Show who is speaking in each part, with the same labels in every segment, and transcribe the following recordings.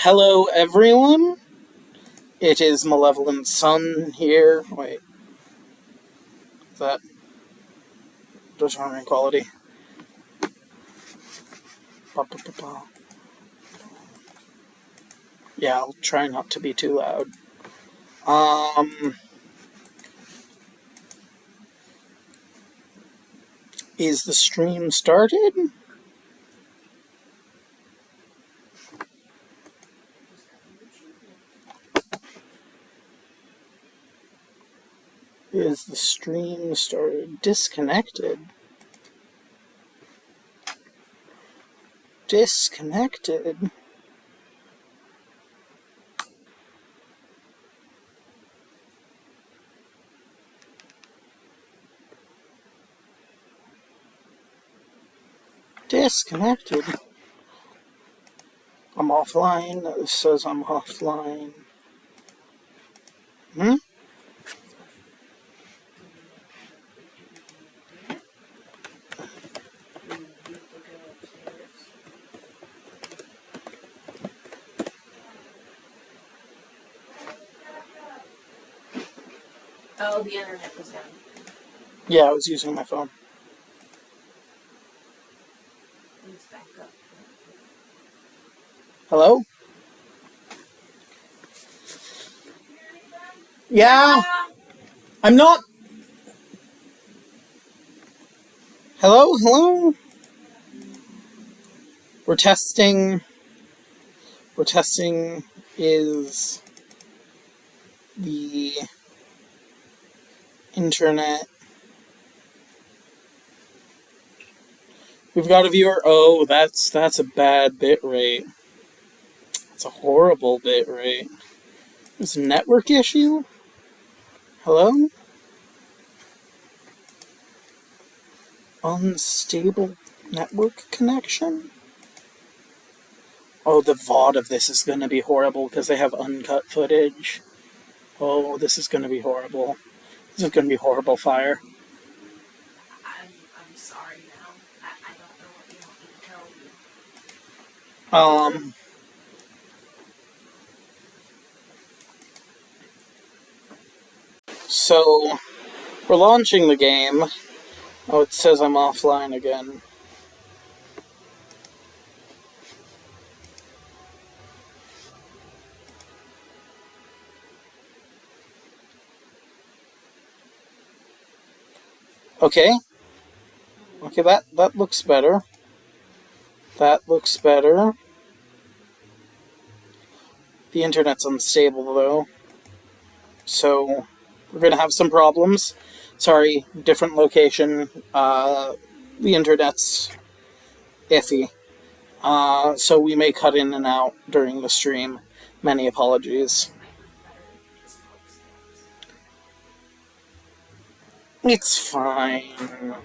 Speaker 1: Hello everyone, it is Malevolent Sun here. Wait, is that determining quality? Yeah, I'll try not to be too loud. Is the stream started? Is the stream started? Disconnected. Disconnected. Disconnected. I'm offline. It says I'm offline.
Speaker 2: Oh, the internet was down.
Speaker 1: Yeah, I was using my phone.
Speaker 2: It's back up.
Speaker 1: Hello? Yeah! I'm not... Hello? Hello? We're testing is the internet. We've got a viewer. Oh, that's a bad bit rate. It's a horrible bit rate. There's a network issue? Hello? Unstable network connection? Oh, the VOD of this is going to be horrible because they have uncut footage. Oh, this is going to be horrible. This is going to be horrible fire.
Speaker 2: I'm sorry now. I don't know what you want me to tell you.
Speaker 1: So, we're launching the game. Oh, it says I'm offline again. Okay. Okay, that looks better. That looks better. The internet's unstable, though. So, we're gonna have some problems. Sorry, different location. The internet's iffy. So we may cut in and out during the stream. Many apologies. It's fine.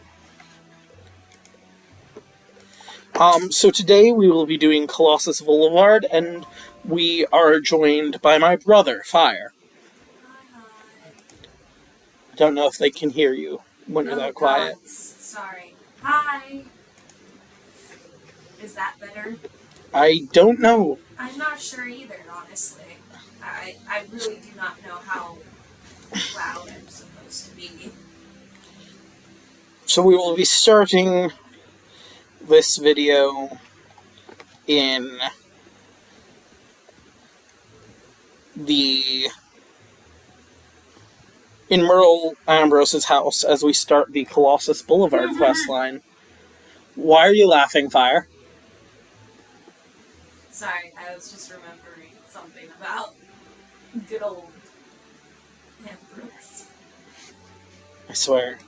Speaker 1: So today we will be doing Colossus Boulevard, and we are joined by my brother, Fire. I don't know if they can hear you when you're that quiet.
Speaker 2: God. Sorry. Hi. Is that better?
Speaker 1: I don't know.
Speaker 2: I'm not sure either, honestly. I really do not know how loud I'm supposed to be.
Speaker 1: So we will be starting this video in Merle Ambrose's house as we start the Colossus Boulevard questline. Why are you laughing, Fire?
Speaker 2: Sorry, I was just remembering something about good old Ambrose.
Speaker 1: I swear.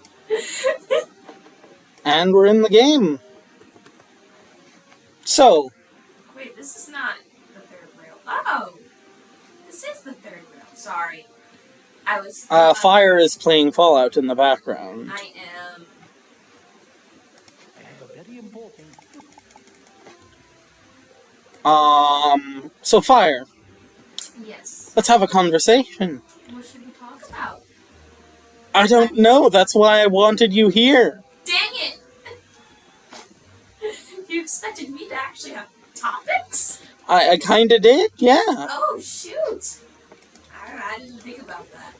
Speaker 1: And we're in the game. So.
Speaker 2: Wait, this is not the third rail. Oh! This is the third rail. Sorry. I was...
Speaker 1: Fire is playing Fallout in the background.
Speaker 2: I am.
Speaker 1: So Fire.
Speaker 2: Yes.
Speaker 1: Let's have a conversation.
Speaker 2: What should we talk about?
Speaker 1: I don't know, that's why I wanted you here.
Speaker 2: Dang it! You expected me to actually have topics?
Speaker 1: I kinda did, yeah.
Speaker 2: Oh, shoot. I didn't think about that.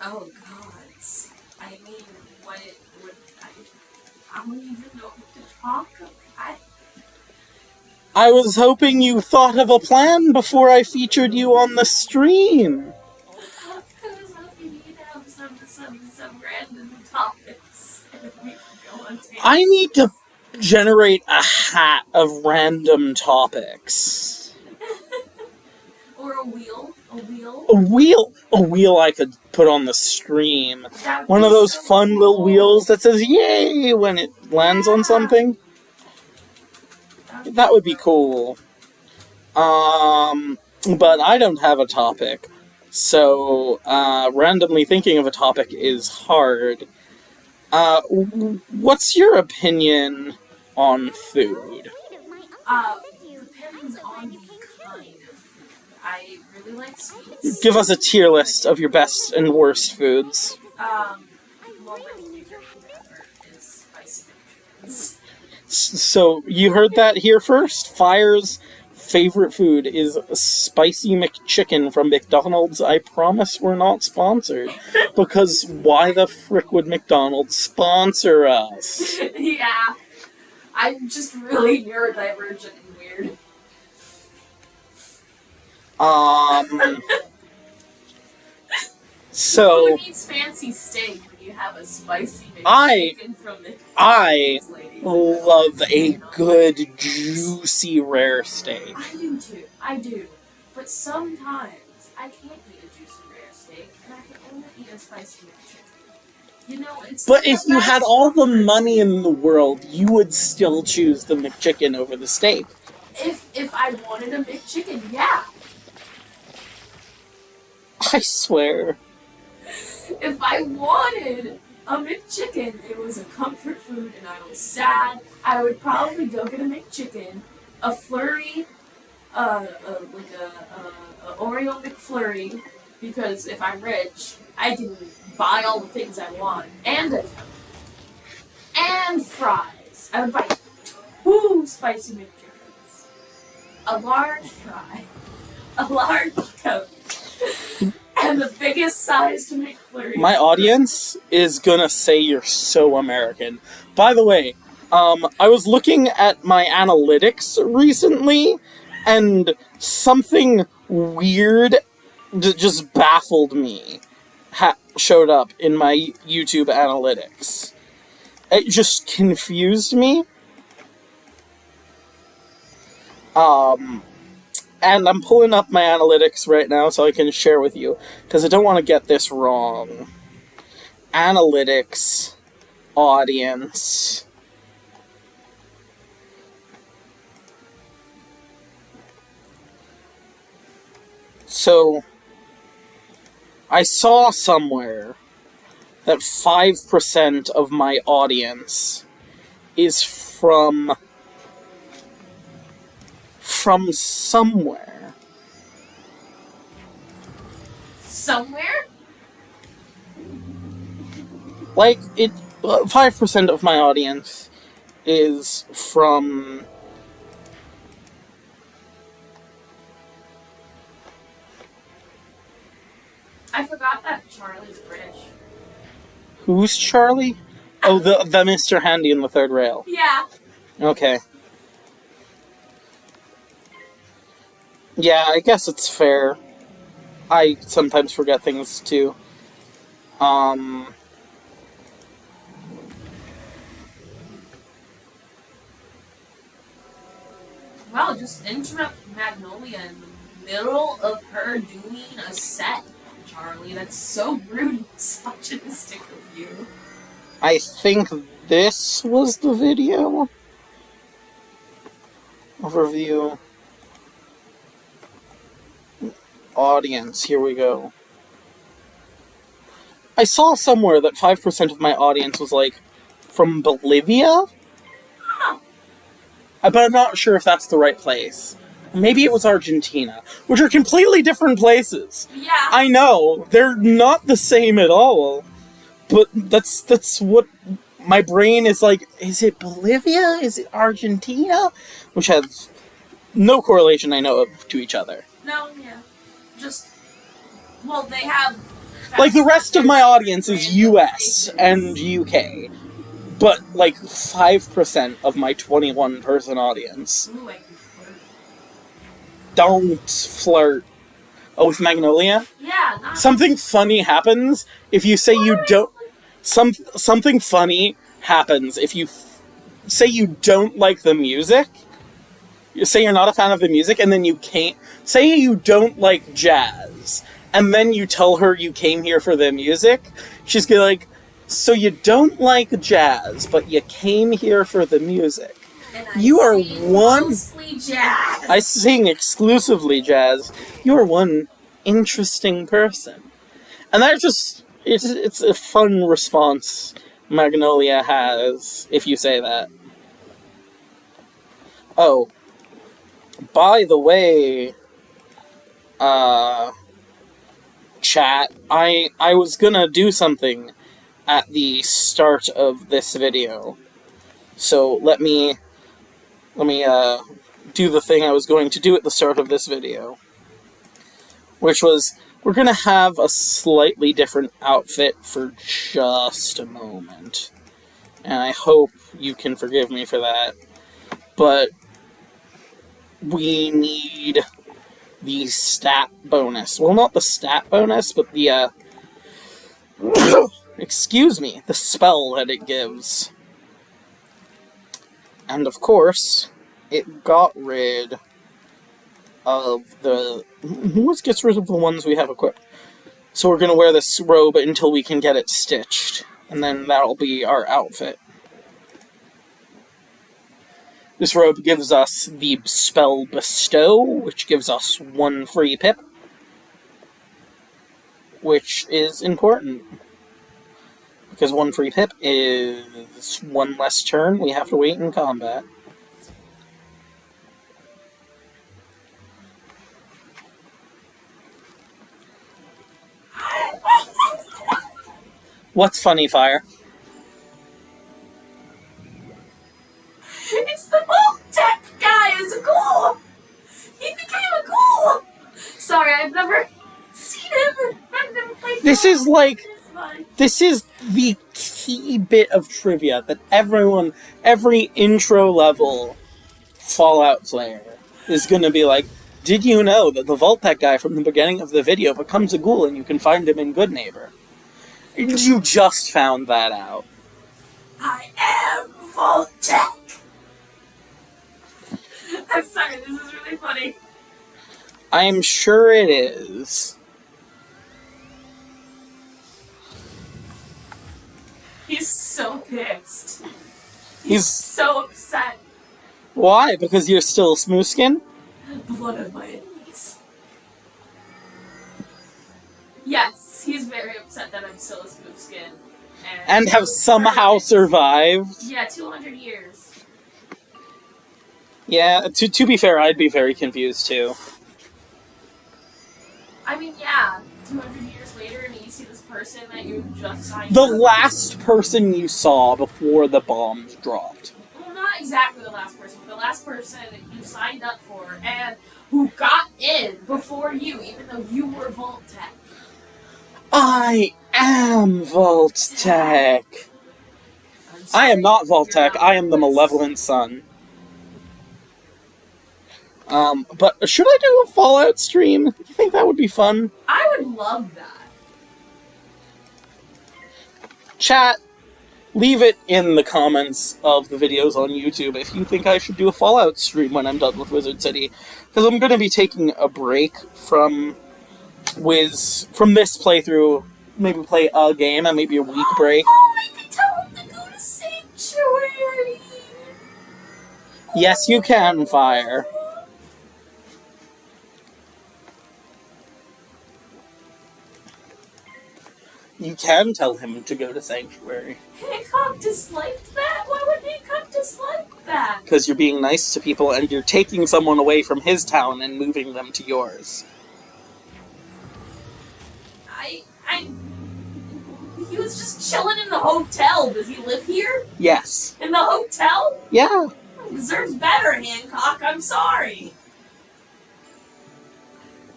Speaker 2: Oh, gods. I mean, I don't even know what to talk about.
Speaker 1: I was hoping you thought of a plan before I featured you on the stream.
Speaker 2: I was hoping you'd have some random topics. And we could go on tangents.
Speaker 1: I need to generate a hat of random topics.
Speaker 2: Or a wheel.
Speaker 1: A wheel I could put on the stream. One of
Speaker 2: Be
Speaker 1: those
Speaker 2: so
Speaker 1: fun
Speaker 2: cool.
Speaker 1: little wheels that says "Yay" when it lands on something. That would be cool. But I don't have a topic. So, randomly thinking of a topic is hard. What's your opinion on food?
Speaker 2: Depends on the kind of food. I really like sweets.
Speaker 1: Give us a tier list of your best and worst foods.
Speaker 2: Well, my favorite food ever is spicy McChickens.
Speaker 1: So, you heard that here first? Fire's favorite food is spicy McChicken from McDonald's. I promise we're not sponsored. Because why the frick would McDonald's sponsor us?
Speaker 2: Yeah. I'm just really neurodivergent and weird.
Speaker 1: So
Speaker 2: Who needs fancy steak when you have a spicy
Speaker 1: I-
Speaker 2: McChicken from McDonald's?
Speaker 1: I love a good, juicy, rare steak.
Speaker 2: I do. But sometimes I can't eat a juicy rare steak, and I can only eat a spicy McChicken. You know, it's.
Speaker 1: But if
Speaker 2: the
Speaker 1: you had
Speaker 2: best
Speaker 1: all the
Speaker 2: comfort.
Speaker 1: money in the world, you would still choose the McChicken over the steak.
Speaker 2: If I wanted a McChicken, yeah.
Speaker 1: I swear.
Speaker 2: If I wanted a McChicken, it was a comfort food, and I was sad, I would probably go get a McChicken, a flurry, like a Oreo McFlurry, because if I'm rich, I can buy all the things I want, and fries. I would buy 2 spicy McChickens, a large fry, a large Coke, and the biggest sized McFlurry.
Speaker 1: My audience is gonna say you're so American. By the way, I was looking at my analytics recently, and something weird just baffled me showed up in my YouTube analytics. It just confused me. And I'm pulling up my analytics right now so I can share with you, because I don't want to get this wrong. Analytics, audience. So, I saw somewhere that 5% of my audience is from somewhere.
Speaker 2: Somewhere?
Speaker 1: Like, 5% of my audience is from...
Speaker 2: I forgot that Charlie's British.
Speaker 1: Who's Charlie? Oh, the Mr. Handy in the third rail.
Speaker 2: Yeah.
Speaker 1: Okay. Yeah, I guess it's fair. I sometimes forget things, too.
Speaker 2: Wow, just interrupt Magnolia in the middle of her doing a set, Charlie. That's so rude and misogynistic of you.
Speaker 1: I think this was the video. Overview. Audience, here we go. I saw somewhere that 5% of my audience was, like, from Bolivia?
Speaker 2: Huh.
Speaker 1: But I'm not sure if that's the right place. Maybe it was Argentina, which are completely different places.
Speaker 2: Yeah.
Speaker 1: I know, they're not the same at all. But that's what my brain is like, is it Bolivia? Is it Argentina? Which has no correlation I know of to each other.
Speaker 2: No, yeah. Just, well, they have...
Speaker 1: Like, the rest of my audience is US and UK. But, like, 5% of my 21-person audience.
Speaker 2: Ooh, I can flirt.
Speaker 1: Don't flirt. Oh, with Magnolia?
Speaker 2: Yeah, not...
Speaker 1: Something funny happens if you say you don't... Something funny happens if you say you don't like the music. You say you're not a fan of the music, and then you can't... Say you don't like jazz, and then you tell her you came here for the music. She's gonna like, so you don't like jazz, but you came here for the music.
Speaker 2: And
Speaker 1: You are one...
Speaker 2: mostly jazz.
Speaker 1: I sing exclusively jazz. You are one interesting person. And that just... It's a fun response Magnolia has, if you say that. Oh. By the way... chat, I was gonna do something at the start of this video. So let me do the thing I was going to do at the start of this video. Which was, we're gonna have a slightly different outfit for just a moment. And I hope you can forgive me for that. But we need the stat bonus. Well, not the stat bonus, but the, excuse me, the spell that it gives. And of course, it got rid of the... Let's get rid of the ones we have equipped. So we're gonna wear this robe until we can get it stitched. And then that'll be our outfit. This robe gives us the spell Bestow, which gives us 1 free pip. Which is important. Because 1 free pip is 1 less turn we have to wait in combat. What's funny, Fire?
Speaker 2: It's the Vault Tech guy as a ghoul! He became a ghoul! Sorry, I've never seen him. I've never played
Speaker 1: This
Speaker 2: him.
Speaker 1: is like...
Speaker 2: It's fine.
Speaker 1: This is the key bit of trivia that every intro level Fallout player is gonna be like, did you know that the Vault Tech guy from the beginning of the video becomes a ghoul and you can find him in Good Neighbor? You just found that out.
Speaker 2: I am Vault Tech! I'm sorry, this is really funny.
Speaker 1: I'm sure it is.
Speaker 2: He's so pissed.
Speaker 1: He's
Speaker 2: so upset.
Speaker 1: Why? Because you're still smooth skin?
Speaker 2: Blood of my enemies. Yes, he's very upset that I'm still a smooth skin.
Speaker 1: And have somehow survived?
Speaker 2: Yeah, 200 years.
Speaker 1: Yeah, to be fair, I'd be very confused too.
Speaker 2: I mean, yeah, 200 years later, and you see this person that you just signed
Speaker 1: The
Speaker 2: up.
Speaker 1: last person you saw before the bombs dropped.
Speaker 2: Well, not exactly the last person, but the last person you signed up for, and who got in before you, even though you were Vault Tech.
Speaker 1: I am Vault Tech. I am not Vault Tech, I am the Malevolent Sun. But should I do a Fallout stream? Do you think that would be fun?
Speaker 2: I would love that.
Speaker 1: Chat, leave it in the comments of the videos on YouTube if you think I should do a Fallout stream when I'm done with Wizard City. Because I'm going to be taking a break from this playthrough. Maybe play a game and maybe a week break.
Speaker 2: Oh, I could tell him to go to Sanctuary!
Speaker 1: Yes, you can, Fire. You can tell him to go to Sanctuary.
Speaker 2: Hancock disliked that? Why would Hancock dislike that?
Speaker 1: Because you're being nice to people and you're taking someone away from his town and moving them to yours.
Speaker 2: He was was just chilling in the hotel. Does he live here?
Speaker 1: Yes.
Speaker 2: In the hotel?
Speaker 1: Yeah.
Speaker 2: He deserves better, Hancock. I'm sorry.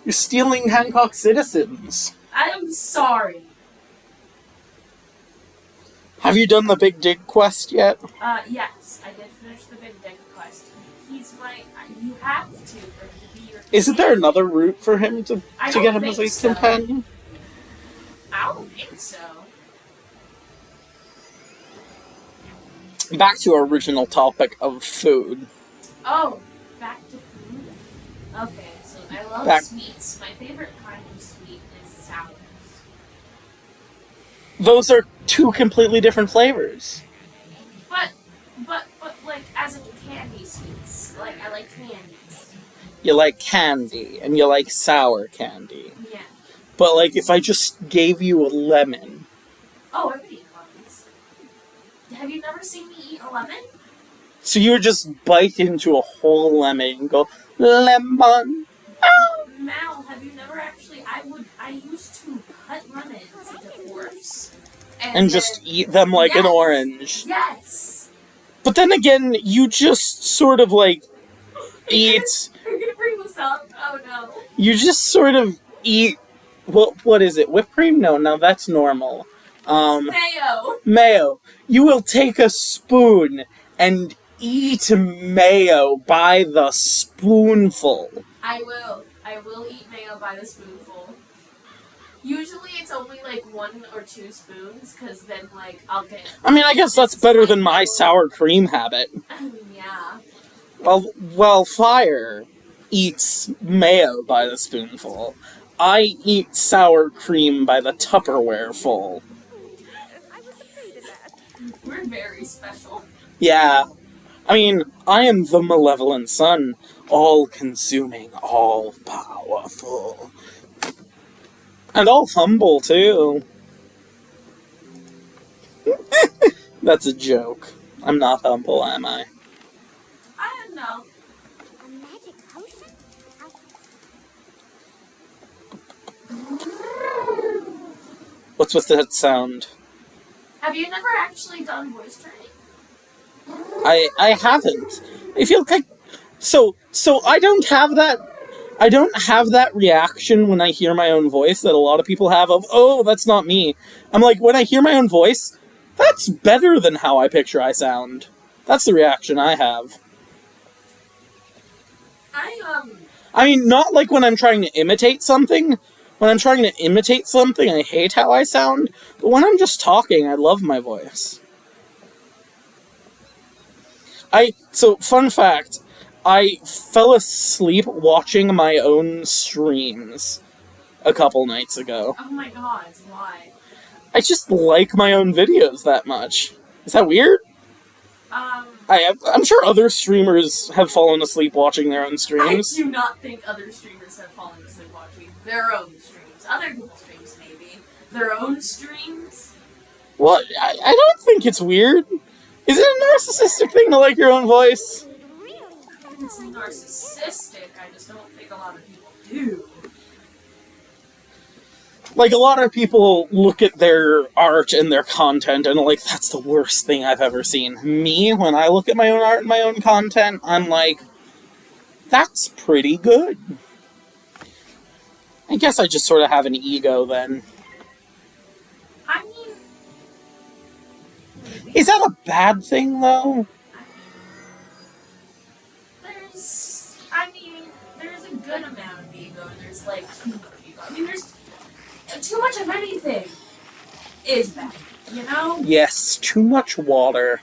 Speaker 1: You're stealing Hancock citizens.
Speaker 2: I am sorry.
Speaker 1: Have you done the Big Dig quest yet?
Speaker 2: Yes. I did finish the Big Dig quest. He's my... You have to for him to be your...
Speaker 1: Isn't there another route for him to get him as a companion?
Speaker 2: I don't think so.
Speaker 1: Back to our original topic of food.
Speaker 2: Oh, back to food? Okay, so I love sweets. My favorite kind of sweet is sours.
Speaker 1: Those are two completely different flavors.
Speaker 2: But like, as in candy sweets. Like, I like candies.
Speaker 1: You like candy, and you like sour candy.
Speaker 2: Yeah.
Speaker 1: But, like, if I just gave you a lemon...
Speaker 2: Oh, I would eat lemons. Have you never seen me eat a lemon?
Speaker 1: So you would just bite into a whole lemon and go, lemon!
Speaker 2: Mal, have you never actually... I used to cut lemons into fourths.
Speaker 1: And just eat them like an orange.
Speaker 2: Yes!
Speaker 1: But then again, you just sort of, like, eat...
Speaker 2: Are you gonna bring this up? Oh, no.
Speaker 1: You just sort of eat... What is it? Whipped cream? No, that's normal.
Speaker 2: Mayo.
Speaker 1: Mayo. You will take a spoon and eat mayo by the spoonful.
Speaker 2: I will eat mayo by the spoonful. Usually it's only like 1 or 2 spoons, because then like I'll get...
Speaker 1: I mean, I guess that's better than my sour cream habit.
Speaker 2: Yeah.
Speaker 1: Well, Fire eats mayo by the spoonful. I eat sour cream by the Tupperware full.
Speaker 2: We're very special.
Speaker 1: Yeah. I mean, I am the malevolent sun, all-consuming, all-powerful. And all humble, too. That's a joke. I'm not humble, am I?
Speaker 2: I don't know.
Speaker 3: A magic potion?
Speaker 1: What's with that sound?
Speaker 2: Have you never actually done voice training?
Speaker 1: I haven't. I feel like... So I don't have that reaction when I hear my own voice that a lot of people have of, oh, that's not me. I'm like, when I hear my own voice, that's better than how I picture I sound. That's the reaction I have. I mean, not like when I'm trying to imitate something. When I'm trying to imitate something, I hate how I sound. But when I'm just talking, I love my voice. So, fun fact, I fell asleep watching my own streams a couple nights ago.
Speaker 2: Oh my god, why?
Speaker 1: I just like my own videos that much. Is that weird? I'm sure other streamers have fallen asleep watching their own streams.
Speaker 2: I do not think other streamers have fallen asleep watching their own streams. Other people's streams, maybe. Their own streams?
Speaker 1: What? I don't think it's weird. Is it a narcissistic thing to like your own voice?
Speaker 2: It's narcissistic, I just don't think a lot of people do.
Speaker 1: Like, a lot of people look at their art and their content and are like, that's the worst thing I've ever seen. Me, when I look at my own art and my own content, I'm like, that's pretty good. I guess I just sort of have an ego then.
Speaker 2: I mean...
Speaker 1: Is that a bad thing, though?
Speaker 2: There's a good amount of ego, and there's, like, too much ego. I mean, there's... Too much of anything is bad, you know?
Speaker 1: Yes, too much water.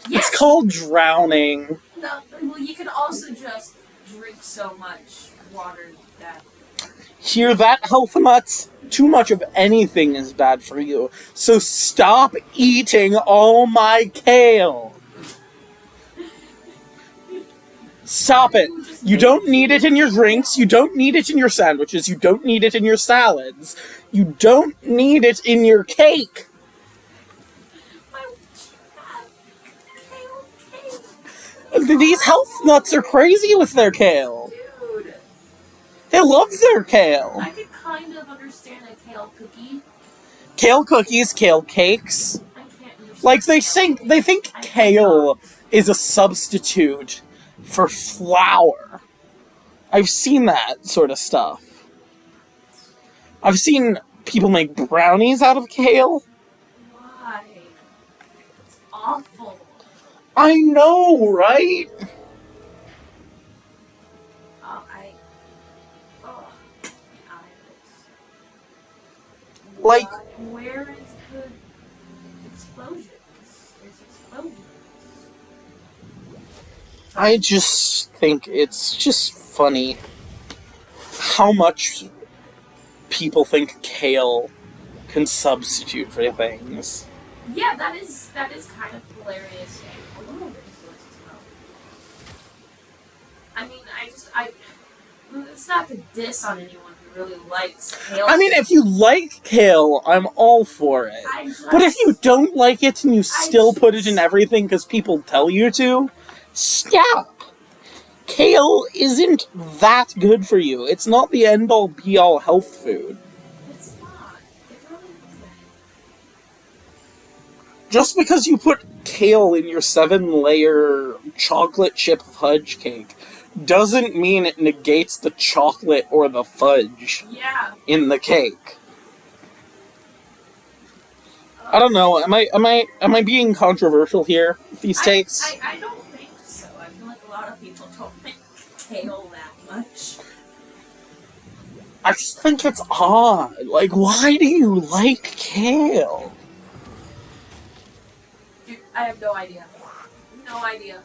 Speaker 2: Yes.
Speaker 1: It's called drowning.
Speaker 2: No, well, you can also just drink so much water that...
Speaker 1: Hear that, health nuts? Too much of anything is bad for you. So stop eating all my kale. Stop it. You don't need it in your drinks. You don't need it in your sandwiches. You don't need it in your salads. You don't need it in your cake.
Speaker 2: Why would you have kale?
Speaker 1: These health nuts are crazy with their kale.
Speaker 2: Dude.
Speaker 1: They love their kale.
Speaker 2: I could kind of understand a kale cookie.
Speaker 1: Kale cookies, kale cakes.
Speaker 2: I can't understand.
Speaker 1: Like, they think kale is a substitute for flour. I've seen that sort of stuff. I've seen people make brownies out of kale.
Speaker 2: Why? It's awful.
Speaker 1: I know, right?
Speaker 2: Oh, my eyes.
Speaker 1: Like,
Speaker 2: Where is the explosions? There's explosions.
Speaker 1: I just think it's just funny how much people think kale can substitute for things.
Speaker 2: Yeah, that is kind of hilarious. A little bit delicious though. I mean, it's not to diss on anyone who really likes kale.
Speaker 1: I mean, if you like kale, I'm all for it. But if you don't like it and you still put it in everything because people tell you to, stop! Kale isn't that good for you. It's not the end-all be-all health food.
Speaker 2: It's not. It really isn't.
Speaker 1: Just because you put kale in your 7-layer chocolate chip fudge cake doesn't mean it negates the chocolate or the fudge in the cake. I don't know. Am I being controversial here with these takes?
Speaker 2: I don't think so. I feel like a lot of people don't like kale that much.
Speaker 1: I just think it's odd. Like, why do you like kale?
Speaker 2: Dude, I have no idea. No idea.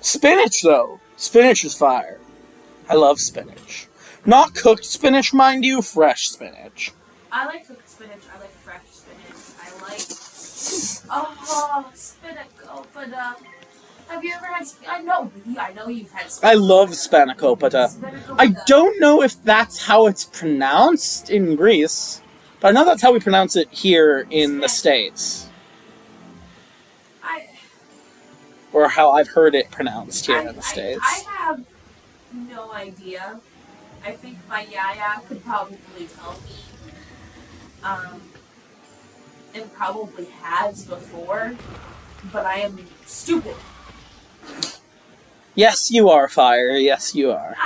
Speaker 1: Spinach, though. Spinach is fire. I love spinach. Not cooked spinach, mind you, fresh spinach.
Speaker 2: I like cooked spinach. I like fresh spinach. I like... spinach. Oh, but, have you ever had... I know you've had spinach.
Speaker 1: I love spanakopita. I don't know if that's how it's pronounced in Greece, but I know that's how we pronounce it here in the States. Or how I've heard it pronounced here in the States.
Speaker 2: I have no idea. I think my yaya could probably tell me. And probably has before. But I am stupid.
Speaker 1: Yes, you are, Fire. Yes, you are.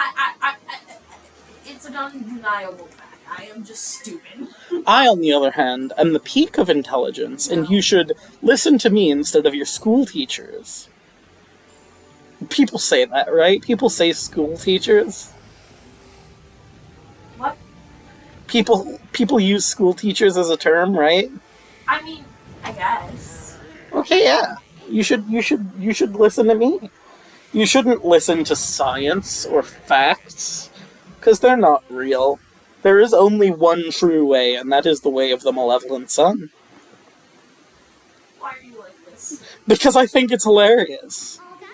Speaker 2: It's an undeniable fact. I am just stupid.
Speaker 1: I, on the other hand, am the peak of intelligence, and you should listen to me instead of your school teachers. People say that, right? People say school teachers.
Speaker 2: What?
Speaker 1: People use school teachers as a term, right?
Speaker 2: I mean, I guess.
Speaker 1: Okay, yeah. You should listen to me. You shouldn't listen to science or facts, because they're not real. There is only one true way, and that is the way of the malevolent sun.
Speaker 2: Why are you like this?
Speaker 1: Because I think it's hilarious.
Speaker 3: All done?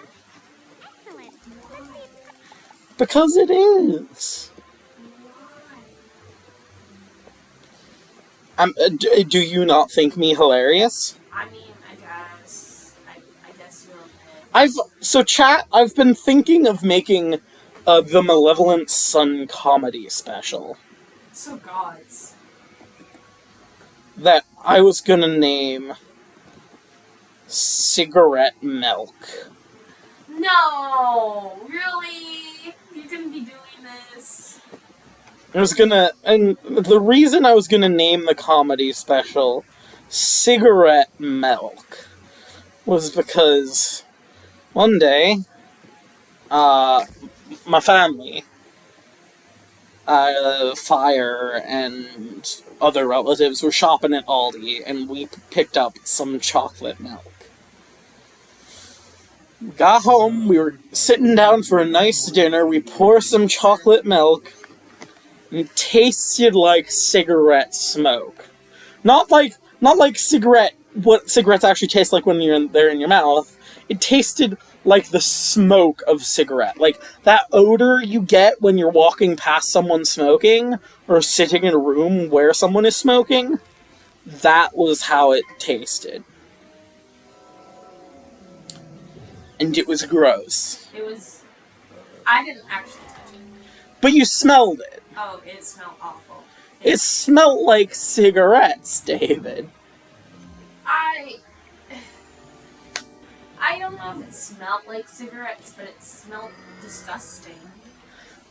Speaker 3: Excellent. Let's see.
Speaker 1: Because it is. Do you not think me hilarious?
Speaker 2: I mean, I guess you're okay.
Speaker 1: I've been thinking of making the Malevolent Sun comedy special.
Speaker 2: So gods.
Speaker 1: That I was gonna name Cigarette Milk.
Speaker 2: No! Really? You're gonna be doing this?
Speaker 1: And the reason I was gonna name the comedy special Cigarette Milk was because one day, my family, Fire and other relatives were shopping at Aldi, and we picked up some chocolate milk. Got home, we were sitting down for a nice dinner, we pour some chocolate milk, and it tasted like cigarette smoke. Not like cigarette, what cigarettes actually taste like when they're in your mouth. It tasted like the smoke of cigarette. Like, that odor you get when you're walking past someone smoking, or sitting in a room where someone is smoking. That was how it tasted. And it was gross.
Speaker 2: I didn't actually touch it.
Speaker 1: But you smelled it.
Speaker 2: Oh, it smelled awful.
Speaker 1: It smelled like cigarettes, David.
Speaker 2: I don't know if it smelled like cigarettes, but it smelled disgusting.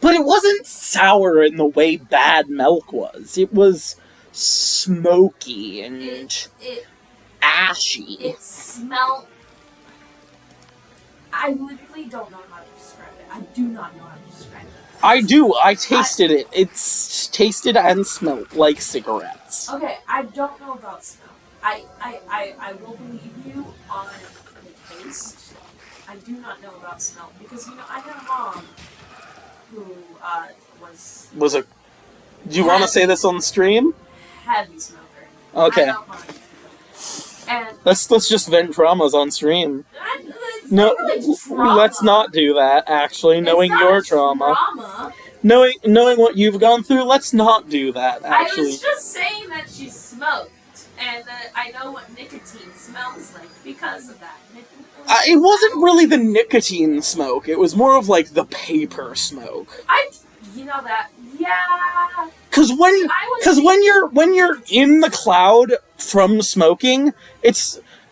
Speaker 1: But it wasn't sour in the way bad milk was. It was smoky and ashy.
Speaker 2: It smelled... I literally don't know how to describe it. I do not know how to describe it.
Speaker 1: I do. I tasted it. It's tasted and smelled like cigarettes.
Speaker 2: Okay, I don't know about smell. I will believe you on the taste. I do not know about smell because, you know, I had a mom who was
Speaker 1: a... Do you want to say this on the stream?
Speaker 2: heavy smoker.
Speaker 1: Okay.
Speaker 2: I don't mind. And
Speaker 1: Let's just vent traumas on stream.
Speaker 2: it's
Speaker 1: No,
Speaker 2: not really trauma.
Speaker 1: let's not do that, actually, knowing
Speaker 2: It's not
Speaker 1: your
Speaker 2: a
Speaker 1: trauma.
Speaker 2: trauma.
Speaker 1: Knowing what you've gone through, let's not do that,
Speaker 2: I
Speaker 1: actually.
Speaker 2: was just saying that she smoked, and that I know what nicotine smells like because of that.
Speaker 1: It wasn't really the nicotine smoke, it was more of like the paper smoke.
Speaker 2: You know that, yeah.
Speaker 1: Cause when you're in the cloud from smoking,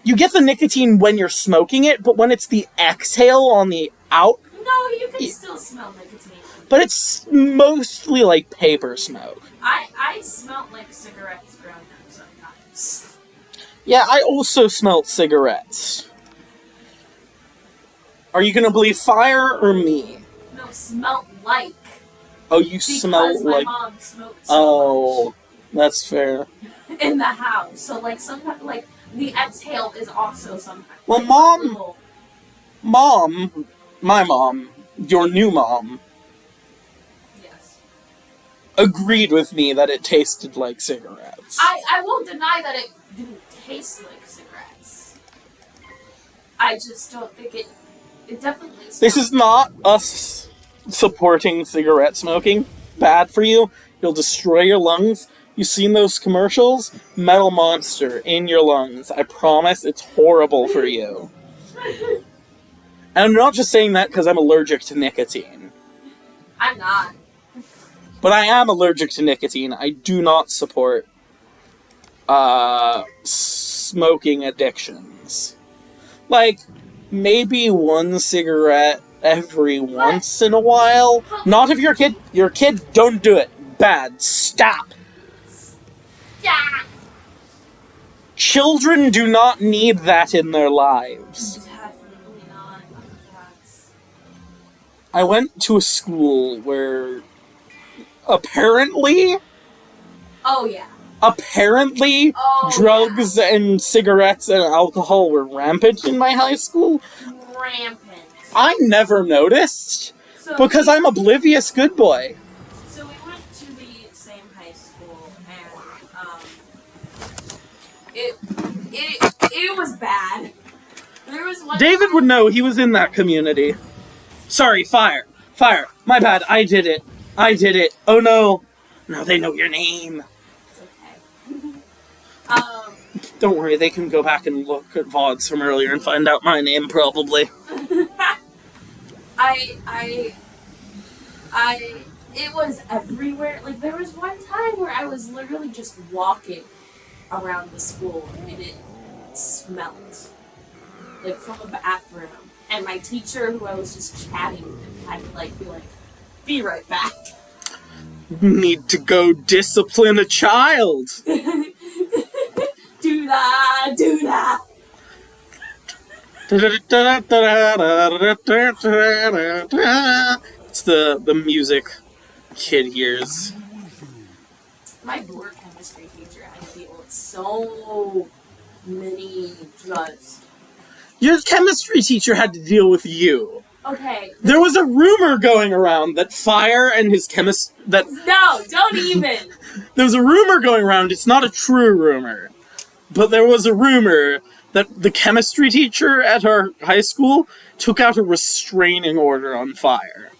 Speaker 1: you get the nicotine when you're smoking it, but when it's the exhale on the out,
Speaker 2: No, you can still smell nicotine.
Speaker 1: but it's mostly like paper smoke.
Speaker 2: I smelled like cigarettes growing up sometimes.
Speaker 1: Yeah, I also smelt cigarettes. Are you gonna believe fire or me?
Speaker 2: No, smelt like.
Speaker 1: Oh, you
Speaker 2: Because
Speaker 1: smell
Speaker 2: my
Speaker 1: like...
Speaker 2: mom smoked
Speaker 1: Oh,
Speaker 2: so
Speaker 1: that's fair.
Speaker 2: much in the house. So, like, sometimes, like, the exhale is also sometimes.
Speaker 1: Well,
Speaker 2: like,
Speaker 1: my mom, your new mom,
Speaker 2: Yes.
Speaker 1: agreed with me that it tasted like cigarettes.
Speaker 2: I won't deny that it didn't taste like cigarettes. I just don't think it definitely
Speaker 1: This
Speaker 2: smelled.
Speaker 1: is not us supporting cigarette smoking. Bad for you. You'll destroy your lungs. You've seen those commercials? Metal Monster in your lungs. I promise it's horrible for you. And I'm not just saying that because I'm allergic to nicotine.
Speaker 2: I'm not.
Speaker 1: But I am allergic to nicotine. I do not support smoking addictions. Like, maybe one cigarette every once in a while. Not if your kid, don't do it. Bad. Stop.
Speaker 2: Yeah.
Speaker 1: Children do not need that in their lives.
Speaker 2: Definitely not. That's...
Speaker 1: I went to a school where apparently
Speaker 2: Oh yeah.
Speaker 1: Oh, drugs and cigarettes and alcohol were rampant in my high school.
Speaker 2: Rampant.
Speaker 1: I never noticed
Speaker 2: So
Speaker 1: because I'm oblivious good boy.
Speaker 2: So we went to the same high school, and it was bad. There was one.
Speaker 1: David would know, he was in that community. Sorry, fire. My bad, I did it. Oh no. Now they know your name.
Speaker 2: It's okay.
Speaker 1: Don't worry, they can go back and look at VODs from earlier and find out my name, probably.
Speaker 2: It was everywhere. Like, there was one time where I was literally just walking around the school, and it smelled. Like, from a bathroom. And my teacher, who I was just chatting with, had to, like, be right back.
Speaker 1: Need to go discipline a child.
Speaker 2: Do that.
Speaker 1: It's the music kid hears.
Speaker 2: My poor chemistry teacher had to deal with so many drugs.
Speaker 1: Your chemistry teacher had to deal with you.
Speaker 2: Okay.
Speaker 1: There was a rumor going around that Fire and his
Speaker 2: No, don't even!
Speaker 1: There was a rumor going around, it's not a true rumor, but there was a rumor that the chemistry teacher at our high school took out a restraining order on Fire.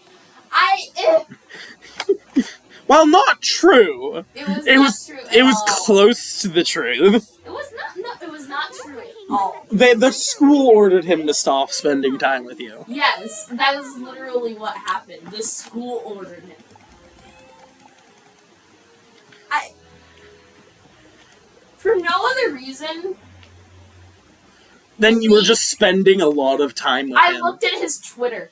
Speaker 1: While not true,
Speaker 2: it was true at
Speaker 1: it was
Speaker 2: all.
Speaker 1: close to the truth.
Speaker 2: It was not true at all.
Speaker 1: The school ordered him to stop spending time with you.
Speaker 2: Yes, that is literally what happened. The school ordered him. For no other reason.
Speaker 1: Then you were just spending a lot of time with him.
Speaker 2: I looked at his Twitter.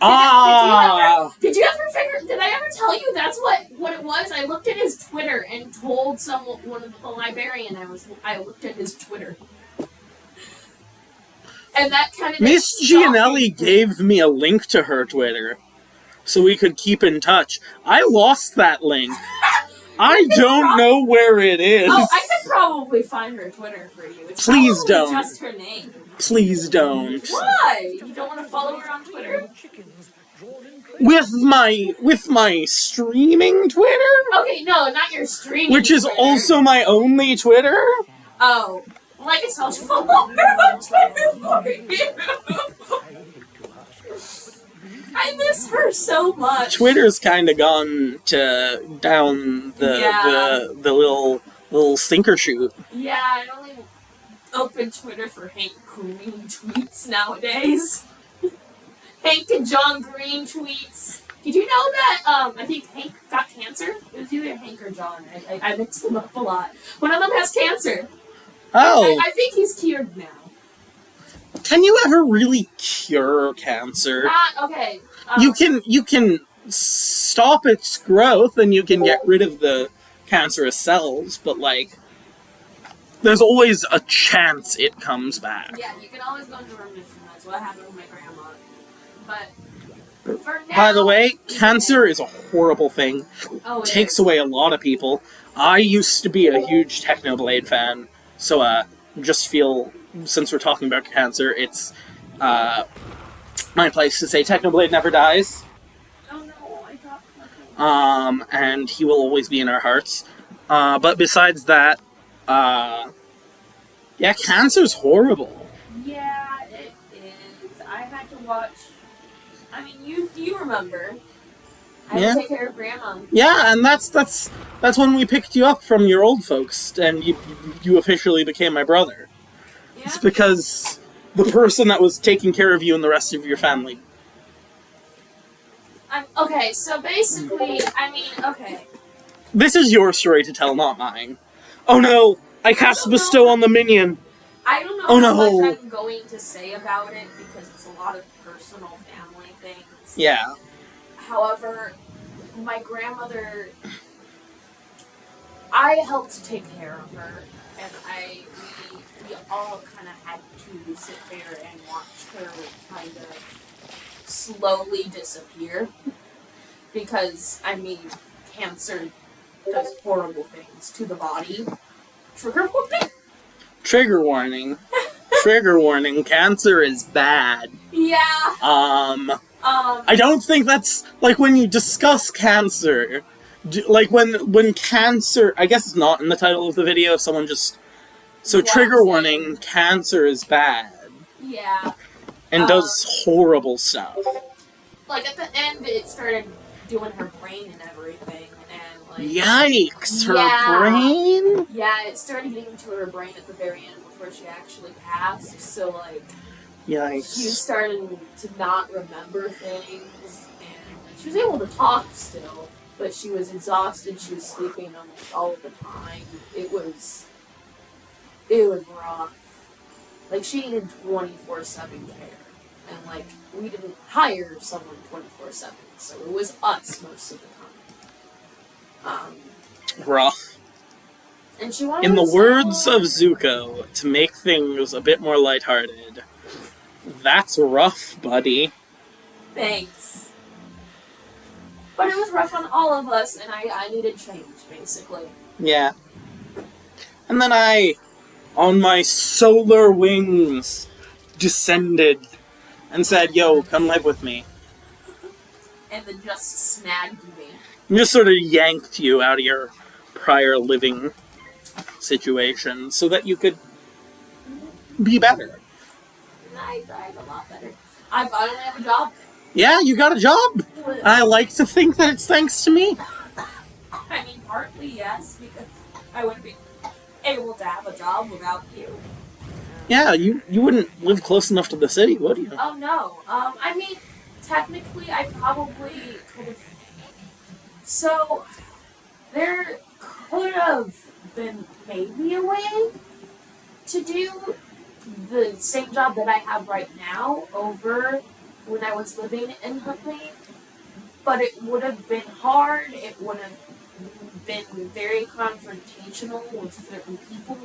Speaker 2: Did you ever figure? Did I ever tell you that's what it was? I looked at his Twitter and told one of the librarian I looked at his Twitter, and that kind of
Speaker 1: Miss Gianelli gave me a link to her Twitter, so we could keep in touch. I lost that link. I don't know where it is.
Speaker 2: Oh, I could probably find her Twitter for you. It's
Speaker 1: Please don't.
Speaker 2: Just her name.
Speaker 1: Please don't.
Speaker 2: Why? You don't want to follow her on Twitter?
Speaker 1: With my streaming Twitter?
Speaker 2: Okay, no, not your streaming
Speaker 1: Which is
Speaker 2: Twitter.
Speaker 1: also my only Twitter?
Speaker 2: Oh. Well, I guess I'll just follow her on Twitter for you. I miss her so much.
Speaker 1: Twitter's kind of gone down the little sinker chute.
Speaker 2: Yeah, I only open Twitter for Hank Green tweets nowadays. Hank and John Green tweets. Did you know that, I think Hank got cancer? It was either Hank or John. I mixed them up a lot. One of them has cancer.
Speaker 1: Oh.
Speaker 2: I think he's cured now.
Speaker 1: Can you ever really cure cancer?
Speaker 2: Okay.
Speaker 1: You can stop its growth and you can get rid of the cancerous cells, but, like, there's always a chance it comes back.
Speaker 2: Yeah, you can always go into remission. That's what happened with my grandma. But for now...
Speaker 1: By the way, cancer is a horrible thing.
Speaker 2: Oh, it
Speaker 1: takes
Speaker 2: is.
Speaker 1: away a lot of people. I used to be a huge Technoblade fan, so just feel, since we're talking about cancer, it's my place to say Technoblade never dies.
Speaker 2: Oh no, I dropped my
Speaker 1: And he will always be in our hearts. But besides that, yeah, cancer's horrible.
Speaker 2: Yeah, it is. I had to watch... I mean, you remember. I had to take care of Grandma.
Speaker 1: Yeah, and that's when we picked you up from your old folks, and you officially became my brother.
Speaker 2: Yeah.
Speaker 1: It's because the person that was taking care of you and the rest of your family.
Speaker 2: Okay, so basically, I mean, okay.
Speaker 1: This is your story to tell, not mine. Oh no! I cast Bestow on the minion!
Speaker 2: I don't know
Speaker 1: Oh,
Speaker 2: how
Speaker 1: no.
Speaker 2: much I'm going to say about it, because it's a lot of personal family things.
Speaker 1: Yeah.
Speaker 2: However, my grandmother, I helped take care of her, and we all kind of had to sit there and watch her kind of slowly disappear. Because, I mean, cancer does horrible things to the body. Trigger warning?
Speaker 1: Trigger warning. Trigger warning. Cancer is bad.
Speaker 2: Yeah.
Speaker 1: I don't think that's, like, when you discuss cancer, like, when cancer, I guess it's not in the title of the video, if someone just, so trigger warning, cancer is bad.
Speaker 2: Yeah.
Speaker 1: And does horrible stuff.
Speaker 2: Like, at the end, it started doing her brain and everything, and, like...
Speaker 1: Yikes, her
Speaker 2: Yeah.
Speaker 1: brain?
Speaker 2: Yeah, it started getting to her brain at the very end before she actually passed, so, like...
Speaker 1: Yikes.
Speaker 2: She was starting to not remember things, and she was able to talk still, but she was exhausted, she was sleeping almost all of the time. It was rough. Like, she needed 24/7 care, and, like, we didn't hire someone 24/7, so it was us most of the time.
Speaker 1: Rough.
Speaker 2: And she wanted
Speaker 1: In the
Speaker 2: to
Speaker 1: words
Speaker 2: say,
Speaker 1: of Zuko, to make things a bit more lighthearted, that's rough, buddy.
Speaker 2: Thanks. But it was rough on all of us, and I needed change, basically.
Speaker 1: Yeah. And then I, on my solar wings, descended and said, yo, come live with me.
Speaker 2: And then just snagged me.
Speaker 1: And just sort of yanked you out of your prior living situation so that you could be better.
Speaker 2: I tried a lot better. I finally have a job.
Speaker 1: Yeah, you got a job. I like to think that it's thanks to me.
Speaker 2: I mean, partly yes, because I wouldn't be able to have a job without you.
Speaker 1: Yeah, you wouldn't live close enough to the city, would you?
Speaker 2: Oh no. I mean, technically, I probably could have. So there could have been maybe a way to do the same job that I have right now over when I was living in Huntley, but it would have been hard. It would have been very confrontational with certain people.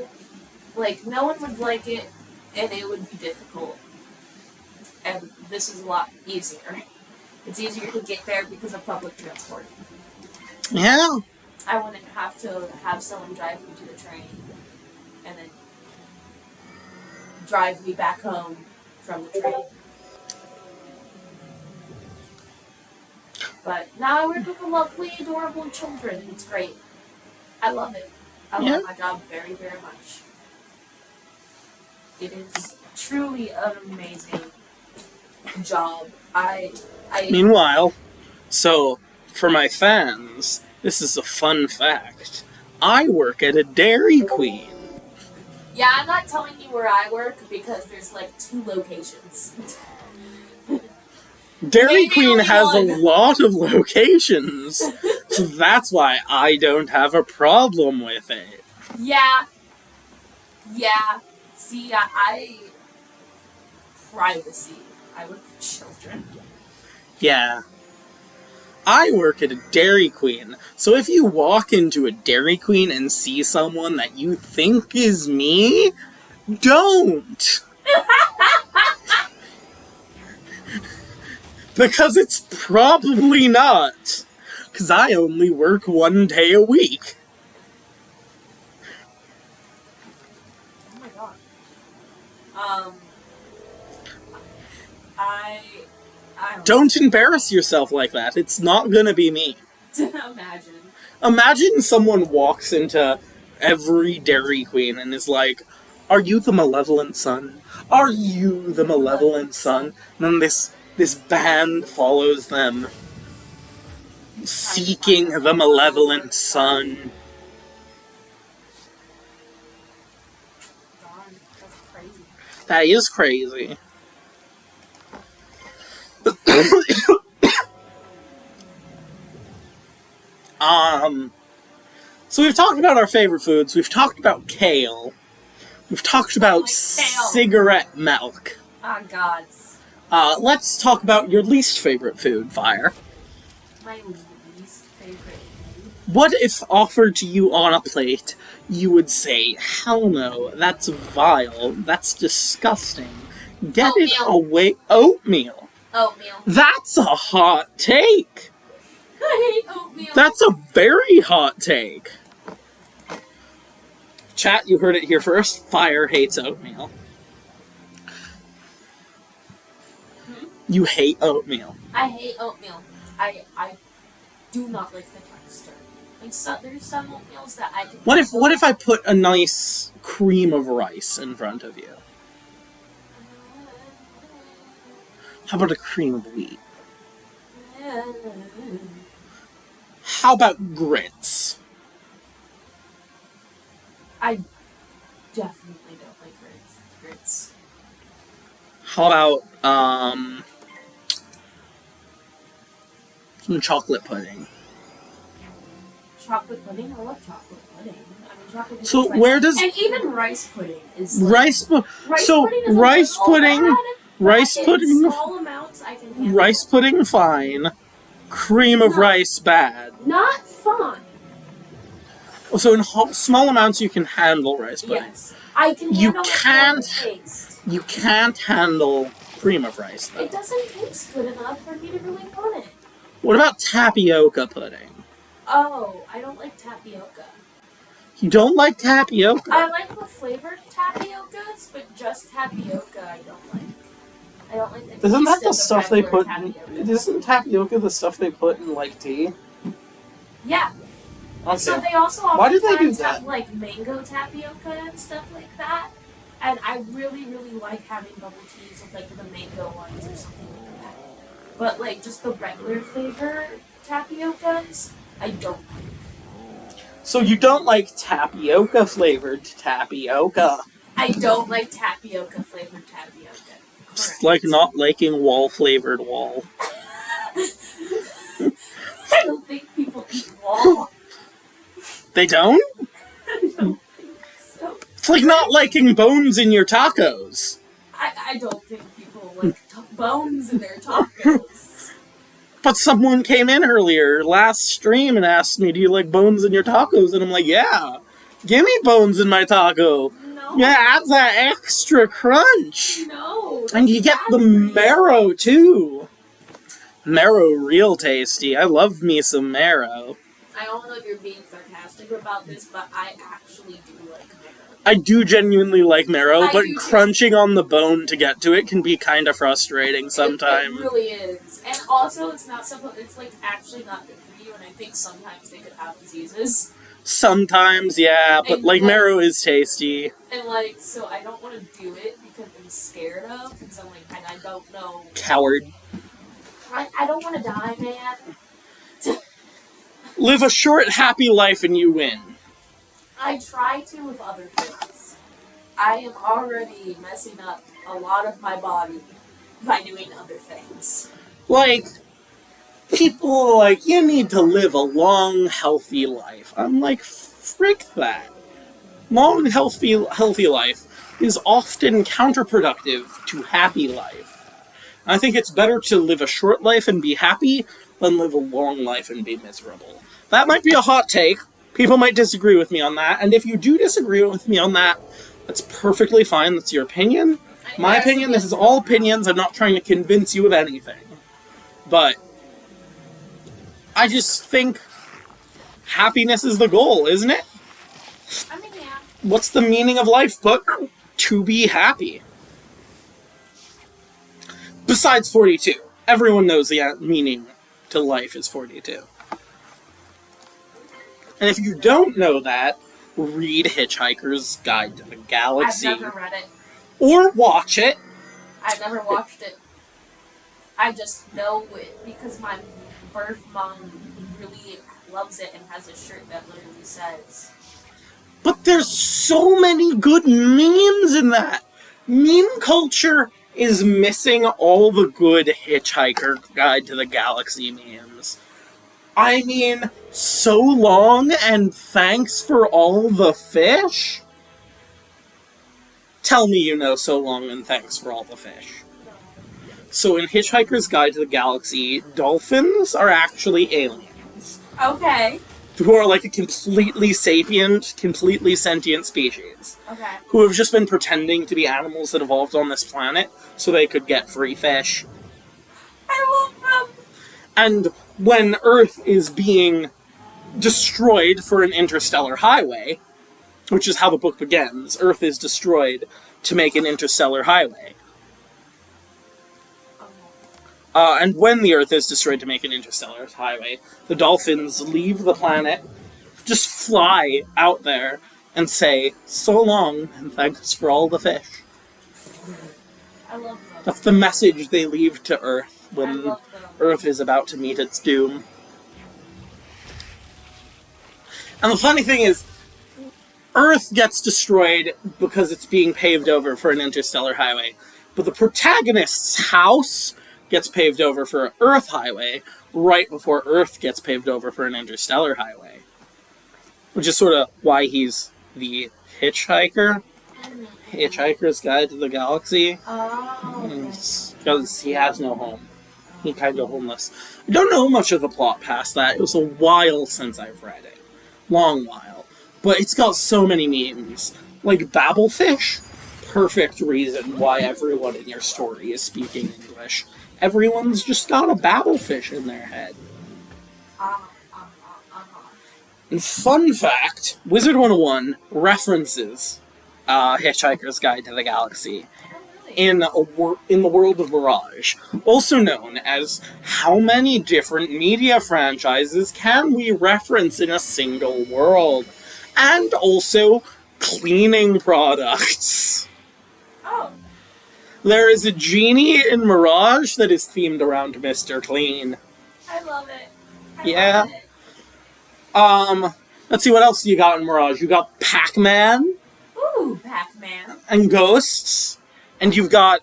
Speaker 2: Like, no one would like it, and it would be difficult. And this is a lot easier. It's easier to get there because of public transport.
Speaker 1: Yeah.
Speaker 2: I wouldn't have to have someone drive me to the train and then drive me back home from the train. But now I work with lovely, adorable children, and it's great. I love it. I love my job very, very much. It is truly an amazing job.
Speaker 1: Meanwhile, so for my fans, this is a fun fact. I work at a Dairy Queen.
Speaker 2: Yeah, I'm not telling you where I work because there's like 2 locations.
Speaker 1: Dairy Queen has a lot of locations, so that's why I don't have a problem with it.
Speaker 2: Yeah. See, I privacy. I work for children.
Speaker 1: Yeah. I work at a Dairy Queen, so if you walk into a Dairy Queen and see someone that you think is me, don't! Because it's probably not. Because I only work 1 day a week.
Speaker 2: Oh my god. I
Speaker 1: Don't embarrass yourself like that. It's not gonna be me.
Speaker 2: imagine.
Speaker 1: Imagine someone walks into every Dairy Queen and is like, "Are you the malevolent son? Are you the malevolent son?" And then this band follows them, seeking the malevolent son.
Speaker 2: Darn, that's crazy.
Speaker 1: That is crazy. So we've talked about our favorite foods, we've talked about kale, we've talked about cigarette milk.
Speaker 2: Oh gods.
Speaker 1: Let's talk about your least favorite food, Fire.
Speaker 2: My least favorite food?
Speaker 1: What if offered to you on a plate, you would say, "Hell no, that's vile, that's disgusting. Get it away." Oatmeal.
Speaker 2: Oatmeal.
Speaker 1: That's a hot take.
Speaker 2: I hate oatmeal.
Speaker 1: That's a very hot take. Chat, you heard it here first. Fire hates oatmeal. You hate oatmeal.
Speaker 2: I hate oatmeal. I do not like the texture. Like there's some oatmeals that I can.
Speaker 1: What if I put a nice cream of rice in front of you? How about a cream of wheat? How about grits?
Speaker 2: I definitely don't like grits.
Speaker 1: How about some chocolate pudding?
Speaker 2: Chocolate pudding? I love chocolate pudding. I mean, chocolate pudding.
Speaker 1: So where does
Speaker 2: and even rice pudding is like,
Speaker 1: rice pudding? Rice pudding.
Speaker 2: Small amounts I can handle.
Speaker 1: Rice pudding, fine. Cream of rice, bad.
Speaker 2: Not fun.
Speaker 1: So in small amounts you can handle rice pudding.
Speaker 2: Yes, I can handle the taste.
Speaker 1: You can't handle cream of rice, though.
Speaker 2: It doesn't taste good enough for me to really want it.
Speaker 1: What about tapioca pudding?
Speaker 2: Oh, I don't like tapioca.
Speaker 1: You don't like tapioca?
Speaker 2: I like the flavored tapiocas, but just tapioca I don't like. I don't like the
Speaker 1: Isn't that the
Speaker 2: taste of
Speaker 1: stuff they
Speaker 2: regular
Speaker 1: put
Speaker 2: tapioca.
Speaker 1: Isn't tapioca the stuff they put in, like, tea?
Speaker 2: Yeah.
Speaker 1: Okay.
Speaker 2: So they also
Speaker 1: Why did they do
Speaker 2: oftentimes
Speaker 1: that?
Speaker 2: have like mango tapioca and stuff like that. And I really, really like having bubble teas with like the mango ones or something like that. But like just the regular flavor tapiocas, I don't like.
Speaker 1: So you don't like tapioca flavored tapioca?
Speaker 2: I don't like tapioca flavored tapioca.
Speaker 1: It's
Speaker 2: Correct.
Speaker 1: like not liking wall flavored wall.
Speaker 2: I don't think people eat wall.
Speaker 1: They don't?
Speaker 2: don't think so.
Speaker 1: It's like not liking bones in your tacos.
Speaker 2: I don't think people like bones in their tacos.
Speaker 1: But someone came in earlier, last stream, and asked me, do you like bones in your tacos? And I'm like, yeah. Give me bones in my taco.
Speaker 2: No.
Speaker 1: Yeah, add that extra crunch.
Speaker 2: No.
Speaker 1: And you get the marrow, too. Marrow real tasty. I love me some marrow.
Speaker 2: I don't know if you're being sarcastic about this, but I actually do like marrow.
Speaker 1: I do genuinely like marrow,
Speaker 2: I
Speaker 1: but
Speaker 2: do too.
Speaker 1: crunching on the bone to get to it can be kind of frustrating sometimes.
Speaker 2: It really is. And also, it's like actually not good for you, and I think sometimes they could have diseases.
Speaker 1: Sometimes, yeah, but
Speaker 2: And,
Speaker 1: like marrow is tasty.
Speaker 2: And like, so I don't want to do it because I'm scared of, because I'm like, and I don't know.
Speaker 1: Coward.
Speaker 2: I don't want to die, man.
Speaker 1: Live a short, happy life and you win.
Speaker 2: I try to with other things. I am already messing up a lot of my body by doing other things.
Speaker 1: Like, people are like, you need to live a long, healthy life. I'm like, frick that. Long, healthy life is often counterproductive to happy life. I think it's better to live a short life and be happy than live a long life and be miserable. That might be a hot take. People might disagree with me on that, and if you do disagree with me on that, that's perfectly fine. That's your opinion. My opinion, this is all opinions. I'm not trying to convince you of anything. But I just think happiness is the goal, isn't it?
Speaker 2: I mean, yeah.
Speaker 1: What's the meaning of life but to be happy? Besides 42. Everyone knows the meaning to life is 42. And if you don't know that, read Hitchhiker's Guide to the Galaxy.
Speaker 2: I've never read it.
Speaker 1: Or watch it.
Speaker 2: I've never watched it. I just know it because my birth mom really loves it and has a shirt that literally says.
Speaker 1: But there's so many good memes in that. Meme culture is missing all the good Hitchhiker Guide to the Galaxy memes. I mean, so long and thanks for all the fish? Tell me you know so long and thanks for all the fish. So in Hitchhiker's Guide to the Galaxy, dolphins are actually aliens.
Speaker 2: Okay.
Speaker 1: Who are like a completely sapient, completely sentient species.
Speaker 2: Okay.
Speaker 1: Who have just been pretending to be animals that evolved on this planet so they could get free fish.
Speaker 2: I love them.
Speaker 1: And when Earth is being destroyed for an interstellar highway, which is how the book begins, Earth is destroyed to make an interstellar highway. And when the Earth is destroyed to make an interstellar highway, the dolphins leave the planet, just fly out there, and say, so long, and thanks for all the fish.
Speaker 2: I love them.
Speaker 1: That's the message they leave to Earth
Speaker 2: I
Speaker 1: when
Speaker 2: love them.
Speaker 1: Earth is about to meet its doom. And the funny thing is, Earth gets destroyed because it's being paved over for an interstellar highway. But the protagonist's house gets paved over for an Earth highway right before Earth gets paved over for an interstellar highway. Which is sort of why he's the hitchhiker. Hitchhiker's Guide to the Galaxy.
Speaker 2: Oh.
Speaker 1: Because he has no home. He's kind of homeless. I don't know much of the plot past that. It was a while since I've read it. Long while. But it's got so many memes. Like Babblefish. Perfect reason why everyone in your story is speaking English. Everyone's just got a Babblefish in their head. And fun fact, Wizard101 references Hitchhiker's Guide to the Galaxy in the world of Mirage, also known as how many different media franchises can we reference in a single world, and also cleaning products.
Speaker 2: Oh.
Speaker 1: There is a genie in Mirage that is themed around Mr. Clean.
Speaker 2: I love it.
Speaker 1: Yeah.
Speaker 2: Love it.
Speaker 1: Let's see, what else you got in Mirage? You got Pac-Man
Speaker 2: Ooh, Pac-Man.
Speaker 1: and Ghosts, and you've got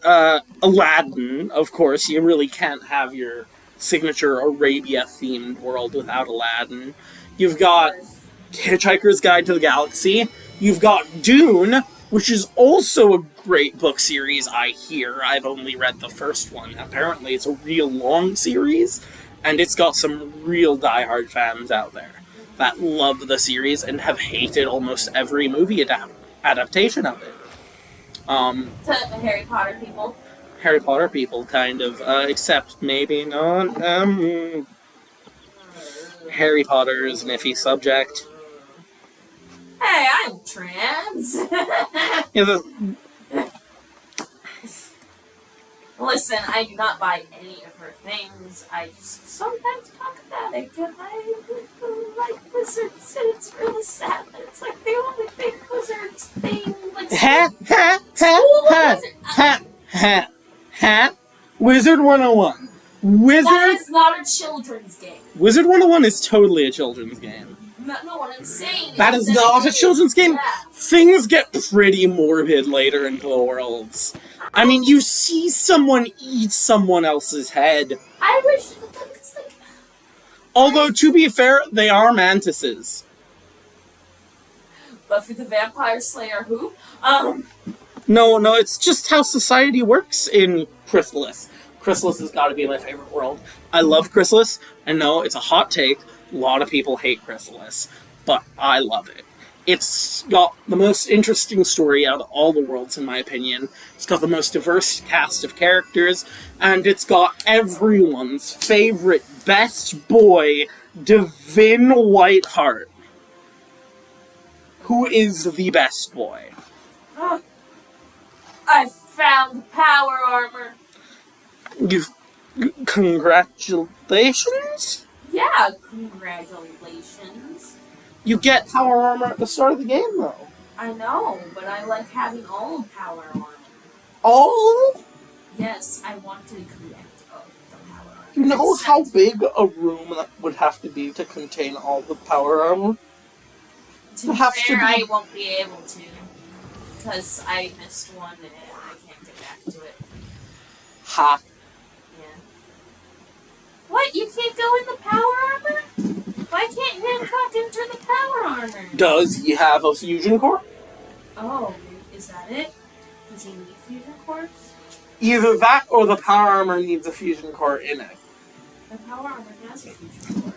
Speaker 1: Aladdin, of course. You really can't have your signature Arabia-themed world without Aladdin. You've got Hitchhiker's Guide to the Galaxy. You've got Dune, which is also a great book series, I hear. I've only read the first one. Apparently it's a real long series, and it's got some real diehard fans out there that love the series and have hated almost every movie adaptation of it.
Speaker 2: The Harry Potter people.
Speaker 1: Harry Potter people, kind of, except maybe not. Harry Potter is an iffy subject.
Speaker 2: Hey, I'm trans.
Speaker 1: Yeah,
Speaker 2: Listen, I do not buy any of her things. I just sometimes talk about it because I like wizards, and it's really sad that it's like the only thing wizards thing. Like,
Speaker 1: Wizard 101.
Speaker 2: that is not a children's game.
Speaker 1: Wizard 101 is totally a children's game.
Speaker 2: No, what I'm saying
Speaker 1: That is not a children's game.
Speaker 2: Yeah.
Speaker 1: Things get pretty morbid later into the worlds. I mean, you see someone eat someone else's head.
Speaker 2: I wish it's like.
Speaker 1: Although, to be fair, they are mantises.
Speaker 2: Buffy the Vampire Slayer, who?
Speaker 1: No, it's just how society works in Chrysalis. Chrysalis has got to be my favorite world. I love Chrysalis, and no, it's a hot take. A lot of people hate Chrysalis, but I love it. It's got the most interesting story out of all the worlds, in my opinion. It's got the most diverse cast of characters, and it's got everyone's favorite best boy, Divin Whiteheart, who is the best boy.
Speaker 2: I found power armor.
Speaker 1: Congratulations?
Speaker 2: Yeah, congratulations.
Speaker 1: You get power armor at the start of the game, though.
Speaker 2: I know, but I like having all power armor.
Speaker 1: Oh?
Speaker 2: Yes, I want to collect all the power armor.
Speaker 1: You know how big a room that would have to be to contain all the power armor?
Speaker 2: To be fair, I won't be able to. Because I missed one and I can't get back to it.
Speaker 1: Ha.
Speaker 2: Yeah. What? You can't go in the power armor? Why can't Hancock enter the power armor?
Speaker 1: Does he have a fusion core?
Speaker 2: Oh, is that it? Does he need fusion cores?
Speaker 1: Either that or the power armor needs a fusion core in it.
Speaker 2: The power armor has a fusion core.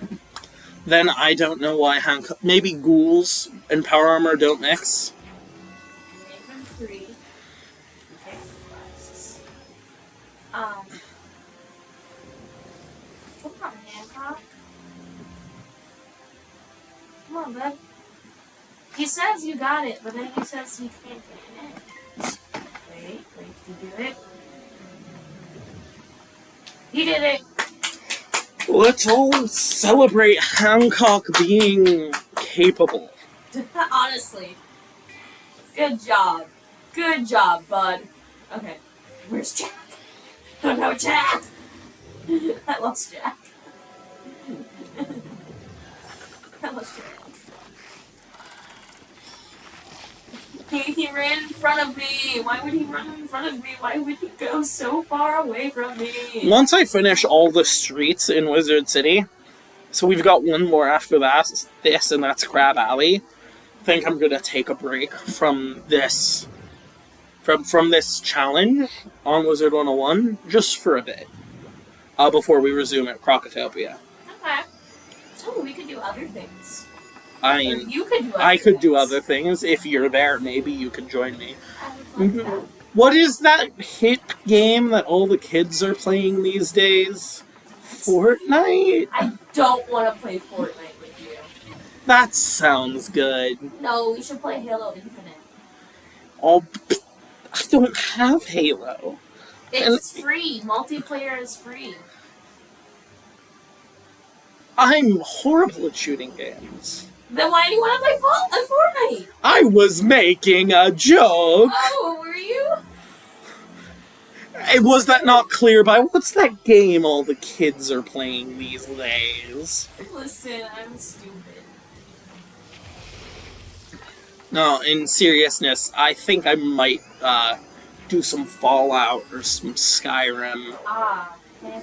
Speaker 1: Then I don't know why Hancock... Maybe ghouls and power armor don't mix?
Speaker 2: Make them 3. Okay, quests. Come on, Hancock. Come on, bud. He says you got it, but then he says you can't get it. Wait to do it. He did it!
Speaker 1: Let's all celebrate Hancock being capable.
Speaker 2: Honestly. Good job. Good job, bud. Okay. Where's Jack? Oh no, Jack! I lost Jack. I lost Jack. He ran in front of me. Why would he run in front of me? Why would he go so far away from me?
Speaker 1: Once I finish all the streets in Wizard City, so we've got one more after that, and that's Crab Alley. I think I'm gonna take a break from this, from this challenge on Wizard 101 just for a bit, before we resume at Crocotopia.
Speaker 2: Okay. Oh, we could do other things.
Speaker 1: I mean,
Speaker 2: Or you could do other
Speaker 1: I could do
Speaker 2: things.
Speaker 1: other things. If you're there, maybe you could join me.
Speaker 2: I would like that.
Speaker 1: What is that hit game that all the kids are playing these days? Fortnite?
Speaker 2: I don't want to play Fortnite with you.
Speaker 1: That sounds good.
Speaker 2: No, we should play Halo Infinite.
Speaker 1: I don't have Halo.
Speaker 2: It's free. Multiplayer is free.
Speaker 1: I'm horrible at shooting games.
Speaker 2: Then why do you want to play Fortnite?
Speaker 1: I was making a joke.
Speaker 2: Oh, were you?
Speaker 1: Was that not clear by what's that game all the kids are playing these days?
Speaker 2: Listen, I'm stupid.
Speaker 1: No, in seriousness, I think I might do some Fallout or some Skyrim.
Speaker 2: Ah, heck yeah.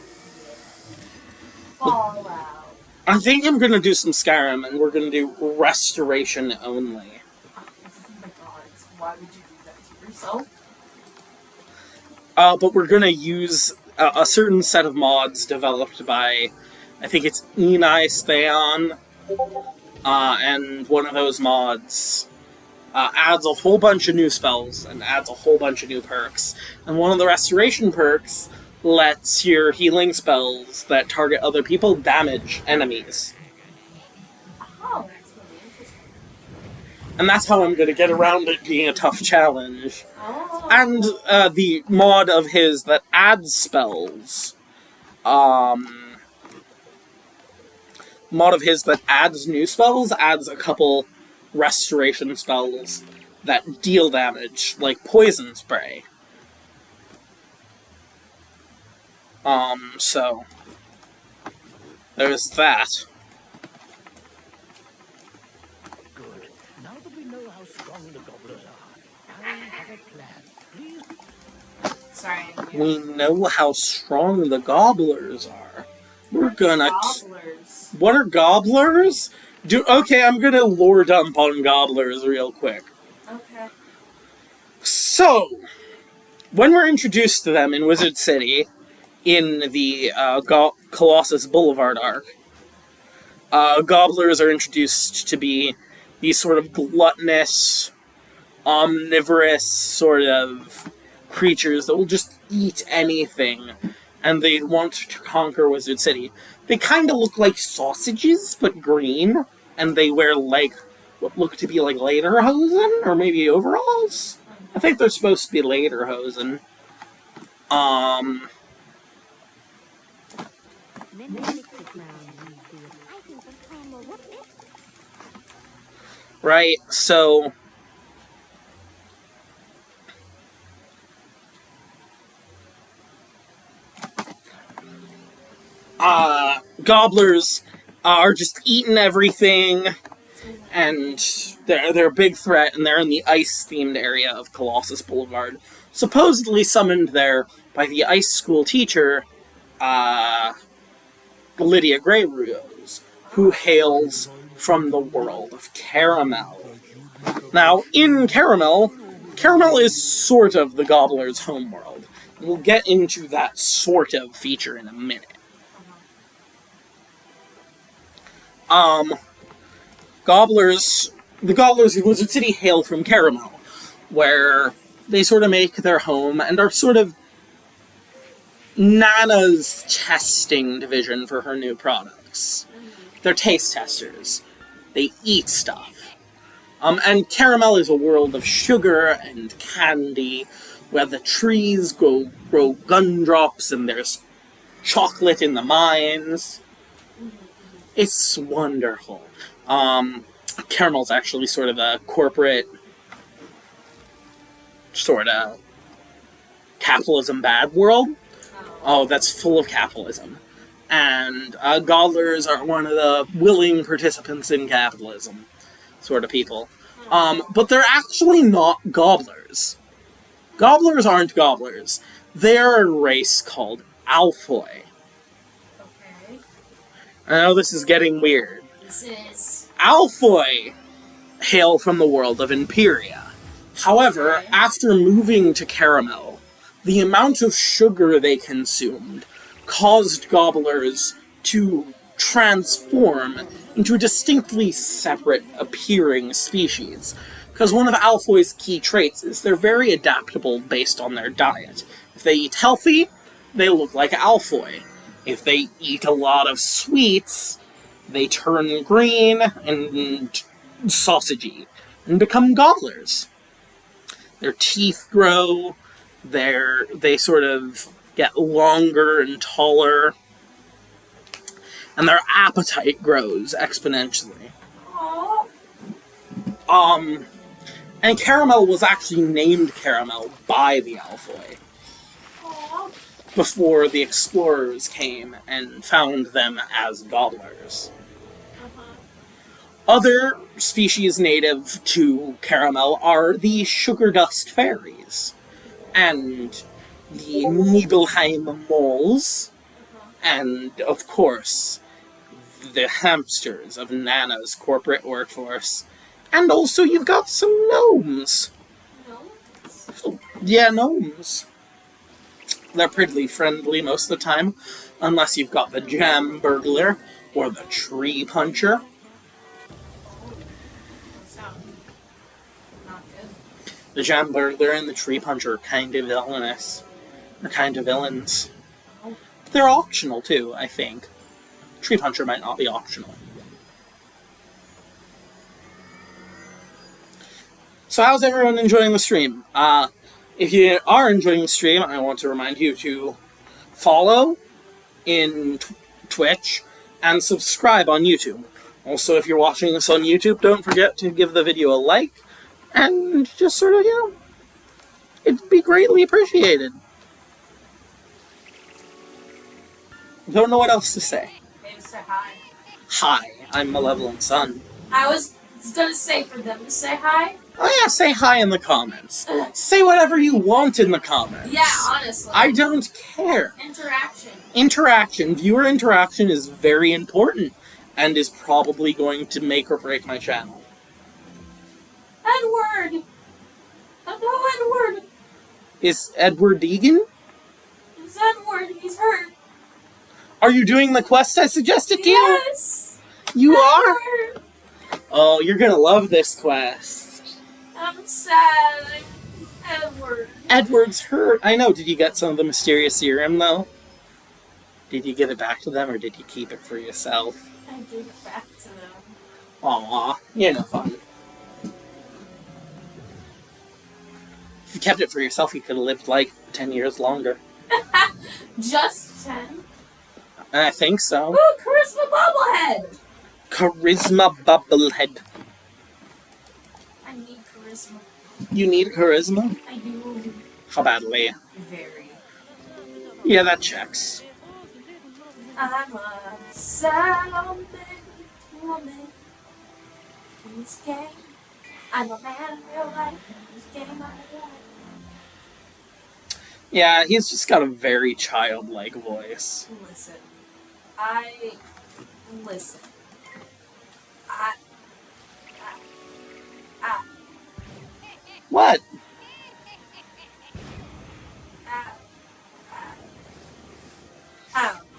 Speaker 2: Fallout.
Speaker 1: I think I'm gonna do some Skyrim, and we're gonna do restoration only.
Speaker 2: Oh my god, why would you do that to yourself?
Speaker 1: But we're gonna use a certain set of mods developed by, I think it's Enai Theon, and one of those mods adds a whole bunch of new spells and adds a whole bunch of new perks. And one of the restoration perks lets your healing spells that target other people damage enemies.
Speaker 2: Oh, that's really interesting.
Speaker 1: And that's how I'm going to get around it being a tough challenge.
Speaker 2: Oh.
Speaker 1: And the mod of his that adds spells, mod of his that adds new spells, adds a couple restoration spells that deal damage, like Poison Spray. So there's that.
Speaker 4: Good. Now that we know how strong the gobblers are, I have a plan. Please.
Speaker 2: Sorry.
Speaker 1: We know how strong the gobblers are. We're gonna...
Speaker 2: Gobblers.
Speaker 1: What are gobblers? Okay, I'm gonna lore dump on gobblers real quick.
Speaker 2: Okay.
Speaker 1: So, when we're introduced to them in Wizard City, in the Colossus Boulevard arc, gobblers are introduced to be these sort of gluttonous, omnivorous sort of creatures that will just eat anything, and they want to conquer Wizard City. They kind of look like sausages, but green, and they wear, like, what look to be like lederhosen, or maybe overalls? I think they're supposed to be lederhosen.
Speaker 3: Then they mix it round and do it. I think the plan will work.
Speaker 1: Right, so... gobblers are just eating everything, and they're a big threat, and they're in the ice-themed area of Colossus Boulevard, supposedly summoned there by the ice school teacher, Lydia Greyrose, who hails from the world of Caramel. Now, in Caramel is sort of the gobbler's homeworld. We'll get into that sort of feature in a minute. The gobblers in Wizard City hail from Caramel, where they sort of make their home and are sort of Nana's testing division for her new products. They're taste testers. They eat stuff. And Caramel is a world of sugar and candy, where the trees grow gumdrops and there's chocolate in the mines. It's wonderful. Caramel's actually sort of a corporate, sort of capitalism bad world. Oh, that's full of capitalism. And gobblers are one of the willing participants in capitalism sort of people. But they're actually not gobblers. Gobblers aren't gobblers. They're a race called Alphoi.
Speaker 2: Okay.
Speaker 1: I know this is getting weird.
Speaker 2: This is...
Speaker 1: Alphoi hail from the world of Imperia. However,
Speaker 2: Okay.
Speaker 1: after moving to Caramel, the amount of sugar they consumed caused gobblers to transform into a distinctly separate appearing species. Because one of Alphoi's key traits is they're very adaptable based on their diet. If they eat healthy, they look like Alphoi. If they eat a lot of sweets, they turn green and sausagey and become gobblers. Their teeth grow, they sort of get longer and taller, and their appetite grows exponentially.
Speaker 2: Aww.
Speaker 1: And Caramel was actually named Caramel by the Alphoi
Speaker 2: Aww.
Speaker 1: before the explorers came and found them as gobblers. Other species native to Caramel are the sugar dust fairies, and the Nibelheim moles, and, of course, the hamsters of Nana's corporate workforce. And also you've got some gnomes.
Speaker 2: No?
Speaker 1: Yeah, gnomes. They're pretty friendly most of the time, unless you've got the jam burglar or the tree puncher.
Speaker 2: Sound not good.
Speaker 1: The jam burglar and the tree puncher are kind of villainous. They're kind of villains. They're optional too, I think. Tree puncher might not be optional. So how's everyone enjoying the stream? If you are enjoying the stream, I want to remind you to follow in Twitch and subscribe on YouTube. Also, if you're watching this on YouTube, don't forget to give the video a like and just sort of, it'd be greatly appreciated. Don't know what else to say.
Speaker 2: Maybe say hi.
Speaker 1: Hi, I'm Malevolent Sun.
Speaker 2: I was gonna say for them to say hi.
Speaker 1: Oh yeah, say hi in the comments. Say whatever you want in the comments.
Speaker 2: Yeah, honestly.
Speaker 1: I don't care.
Speaker 2: Interaction.
Speaker 1: Viewer interaction is very important and is probably going to make or break my channel.
Speaker 2: Edward! Hello, Edward!
Speaker 1: Is Edward Deegan?
Speaker 2: It's Edward, he's hurt.
Speaker 1: Are you doing the quest I suggested to you?
Speaker 2: Yes!
Speaker 1: You are?
Speaker 2: Edward.
Speaker 1: Oh, you're gonna love this quest.
Speaker 2: I'm sad. Edward.
Speaker 1: Edward's hurt. I know. Did you get some of the mysterious serum, though? Did you give it back to them, or did you keep it for yourself?
Speaker 2: I gave it back to them.
Speaker 1: Aw, you're no fun. If you kept it for yourself, you could have lived, 10 years longer.
Speaker 2: Just 10?
Speaker 1: I think so.
Speaker 2: Ooh, charisma bobblehead!
Speaker 1: Charisma bubblehead.
Speaker 2: I need charisma.
Speaker 1: You need charisma?
Speaker 2: I do.
Speaker 1: How badly?
Speaker 2: Very.
Speaker 1: Yeah, that checks.
Speaker 2: I'm a salmon woman in this game. I'm a man in real life. In this game, I'm a woman.
Speaker 1: Yeah, he's just got a very childlike voice.
Speaker 2: Listen.
Speaker 1: What?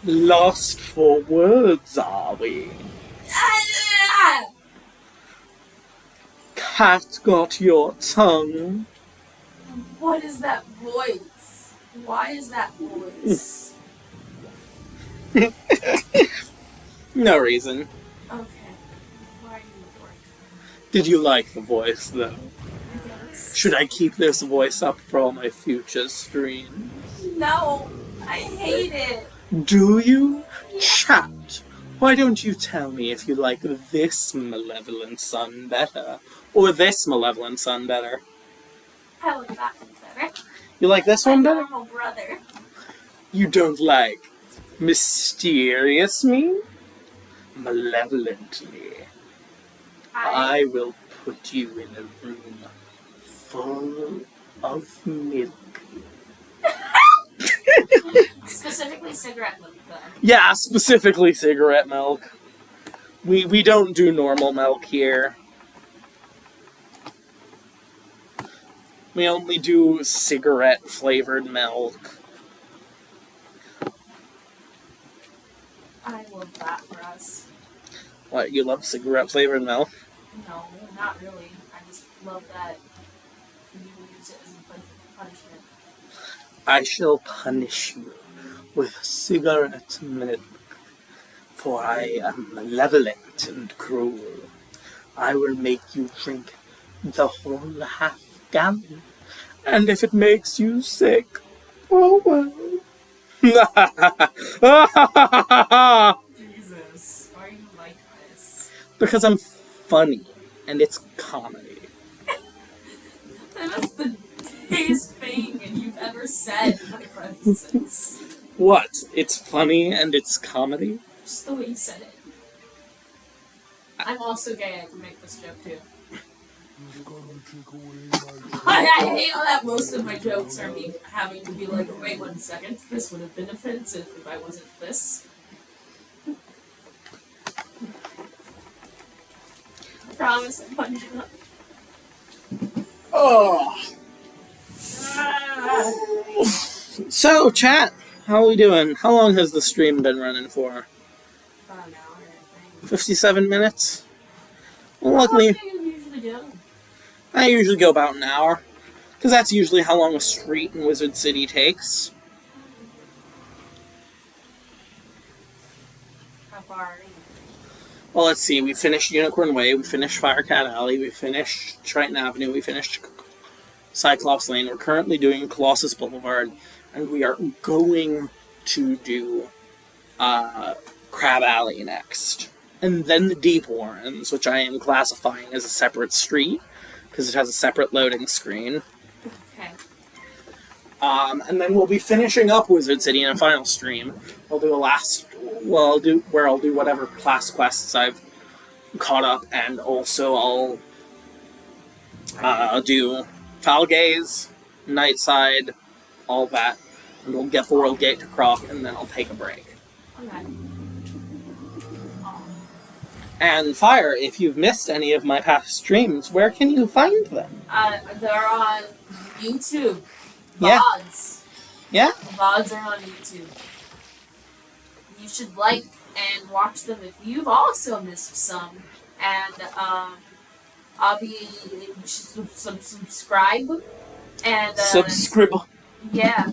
Speaker 1: Lost for words, are we? Cat got your tongue.
Speaker 2: What is that voice? Why is that voice?
Speaker 1: No reason.
Speaker 2: Okay. Why are you working?
Speaker 1: Did you like the voice, though?
Speaker 2: Yes.
Speaker 1: Should I keep this voice up for all my future streams?
Speaker 2: No, I hate it.
Speaker 1: Do you? Chat, why don't you tell me if you like this Malevolent Sun better, or this Malevolent Sun better?
Speaker 2: I like that one better.
Speaker 1: You like this
Speaker 2: My
Speaker 1: one better?
Speaker 2: normal brother.
Speaker 1: You don't like Mysterious Me? Malevolently. I will put you in a room full of milk.
Speaker 2: Specifically cigarette milk, though.
Speaker 1: Yeah, specifically cigarette milk. We don't do normal milk here. We only do cigarette-flavored milk.
Speaker 2: I love that for us.
Speaker 1: What, you love cigarette-flavored milk?
Speaker 2: No, not really. I just love that you use it as a punishment.
Speaker 1: I shall punish you with cigarette milk, for I am malevolent and cruel. I will make you drink the whole half-gallon, and if it makes you sick, oh well.
Speaker 2: Jesus, why are you like this?
Speaker 1: Because I'm funny, and it's comedy.
Speaker 2: That's the gayest thing you've ever said in my presence.
Speaker 1: What? It's funny and it's comedy?
Speaker 2: Just the way you said it. I'm also gay, I can make this joke too. I hate how that most of my jokes are me having to be like, wait 1 second, this would have been offensive if I wasn't this. promise I'm punching up.
Speaker 1: Oh.
Speaker 2: Ah.
Speaker 1: So, chat, how are we doing? How long has the stream been running for?
Speaker 2: About an hour, I think.
Speaker 1: 57 minutes? Well,
Speaker 2: How long
Speaker 1: luckily,
Speaker 2: do you usually do?
Speaker 1: I usually go about an hour. Because that's usually how long a street in Wizard City takes.
Speaker 2: How far are you?
Speaker 1: Well, let's see. We finished Unicorn Way, we finished Firecat Alley, we finished Triton Avenue, we finished Cyclops Lane. We're currently doing Colossus Boulevard, and we are going to do Crab Alley next. And then the Deep Warrens, which I am classifying as a separate street, because it has a separate loading screen.
Speaker 2: Okay.
Speaker 1: And then we'll be finishing up Wizard City in a final stream. I'll do I'll do whatever class quests I've caught up, and also I'll do Falgaze, Nightside, all that, and we'll get the World Gate to Croc, and then I'll take a break.
Speaker 2: Okay.
Speaker 1: And Fire, if you've missed any of my past streams, where can you find them?
Speaker 2: They're on YouTube.
Speaker 1: Yeah.
Speaker 2: VODs.
Speaker 1: Yeah?
Speaker 2: VODs are on YouTube. You should like and watch them if you've also missed some. And I'll be subscribe and
Speaker 1: Subscribe.
Speaker 2: Yeah.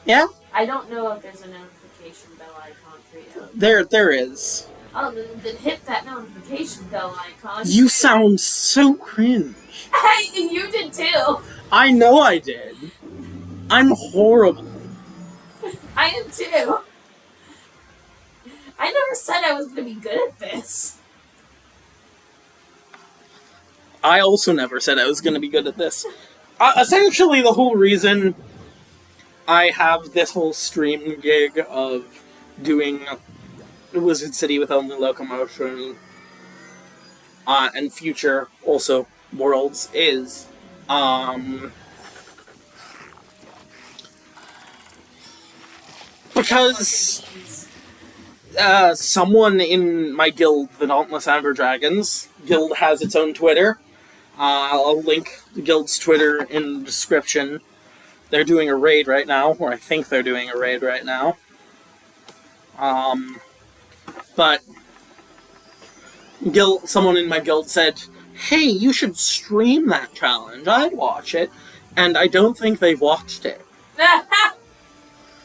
Speaker 1: Yeah?
Speaker 2: I don't know if there's a notification bell icon for you.
Speaker 1: There is.
Speaker 2: Oh, then hit that notification bell icon.
Speaker 1: You sound so cringe.
Speaker 2: Hey, you did too.
Speaker 1: I know I did. I'm horrible.
Speaker 2: I am too. I never said I was going to be good at this.
Speaker 1: I also never said I was going to be good at this. Essentially, the whole reason I have this whole stream gig of doing Wizard City with only Locomaton, and future also worlds is, because someone in my guild, the Dauntless Amber Dragons guild, has its own Twitter. I'll link the guild's Twitter in the description. They're doing a raid right now, or I think they're doing a raid right now. But someone in my guild said, hey, you should stream that challenge. I'd watch it. And I don't think they've watched it. I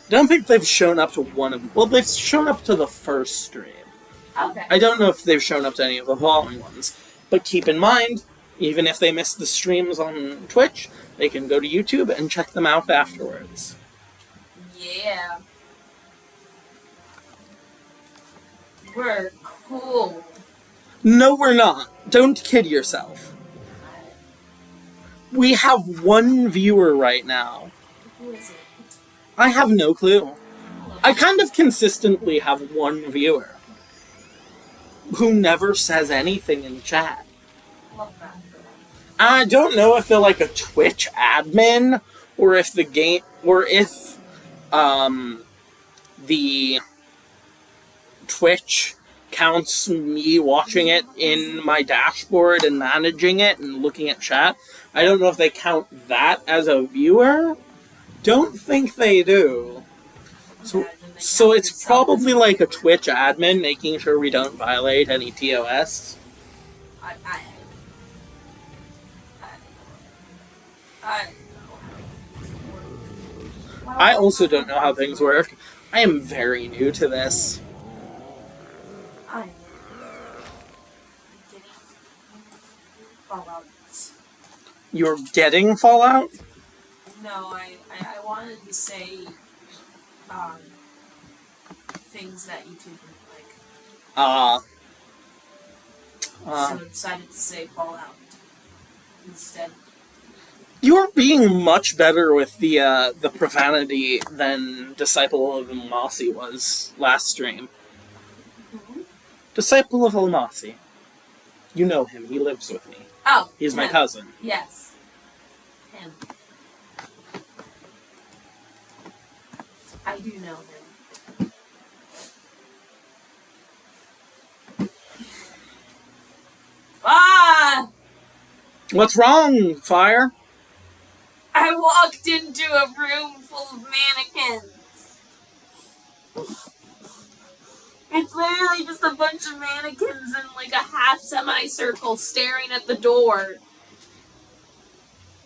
Speaker 1: don't think they've shown up to one of them. Well, they've shown up to the first stream.
Speaker 2: Okay.
Speaker 1: I don't know if they've shown up to any of the following ones. But keep in mind, even if they miss the streams on Twitch, they can go to YouTube and check them out afterwards.
Speaker 2: Yeah. We're cool.
Speaker 1: No, we're not. Don't kid yourself. We have one viewer right now.
Speaker 2: Who is it?
Speaker 1: I have no clue. I kind of consistently have one viewer who never says anything in chat.
Speaker 2: Love that for them.
Speaker 1: I don't know if they're like a Twitch admin, or if the the Twitch counts me watching it in my dashboard and managing it and looking at chat. I don't know if they count that as a viewer. Don't think they do. So it's probably like a Twitch admin making sure we don't violate any TOS. I also don't know how things work. I am very new to this.
Speaker 2: I'm getting Fallout.
Speaker 1: You're getting Fallout?
Speaker 2: No, I wanted to say things that YouTube would like. So I decided to say Fallout instead.
Speaker 1: You're being much better with the profanity than Disciple of Almasi was last stream.
Speaker 2: Mm-hmm.
Speaker 1: Disciple of Almasi. You know him, he lives with me.
Speaker 2: Oh,
Speaker 1: He's my
Speaker 2: him.
Speaker 1: cousin.
Speaker 2: Yes. Him. I do know him.
Speaker 1: What's wrong, Fire?
Speaker 2: I walked into a room full of mannequins. It's literally just a bunch of mannequins in like a half semicircle staring at the door.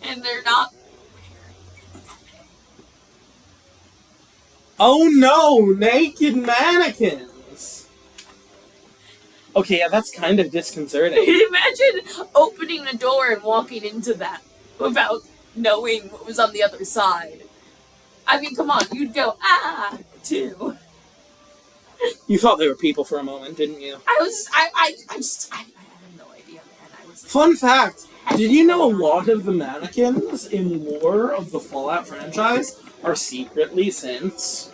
Speaker 2: And they're not.
Speaker 1: Oh no, naked mannequins! Okay, yeah, that's kind of disconcerting.
Speaker 2: Imagine opening a door and walking into that without knowing what was on the other side. I mean, come on, you'd go, ah, too.
Speaker 1: You thought they were people for a moment, didn't you?
Speaker 2: I had no idea, man.
Speaker 1: Fun fact, did you know a lot of the mannequins in lore of the Fallout franchise are secretly synths?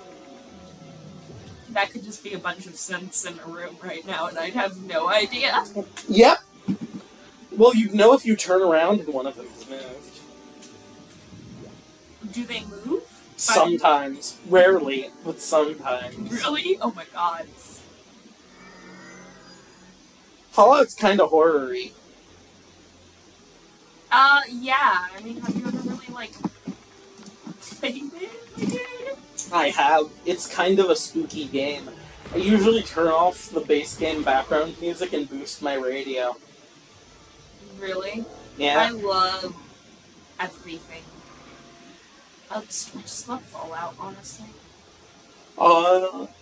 Speaker 2: That could just be a bunch of synths in a room right now, and I'd have no idea.
Speaker 1: Yep. Well, you'd know if you turn around and one of them is moved.
Speaker 2: Do they move?
Speaker 1: Sometimes. Rarely, but sometimes.
Speaker 2: Really? Oh my god.
Speaker 1: Fallout's kind of horror-y.
Speaker 2: Yeah. I mean, have you ever really, like, played it?
Speaker 1: I have. It's kind of a spooky game. I usually turn off the base game background music and boost my radio.
Speaker 2: Really?
Speaker 1: Yeah.
Speaker 2: I love everything. I just love Fallout, honestly.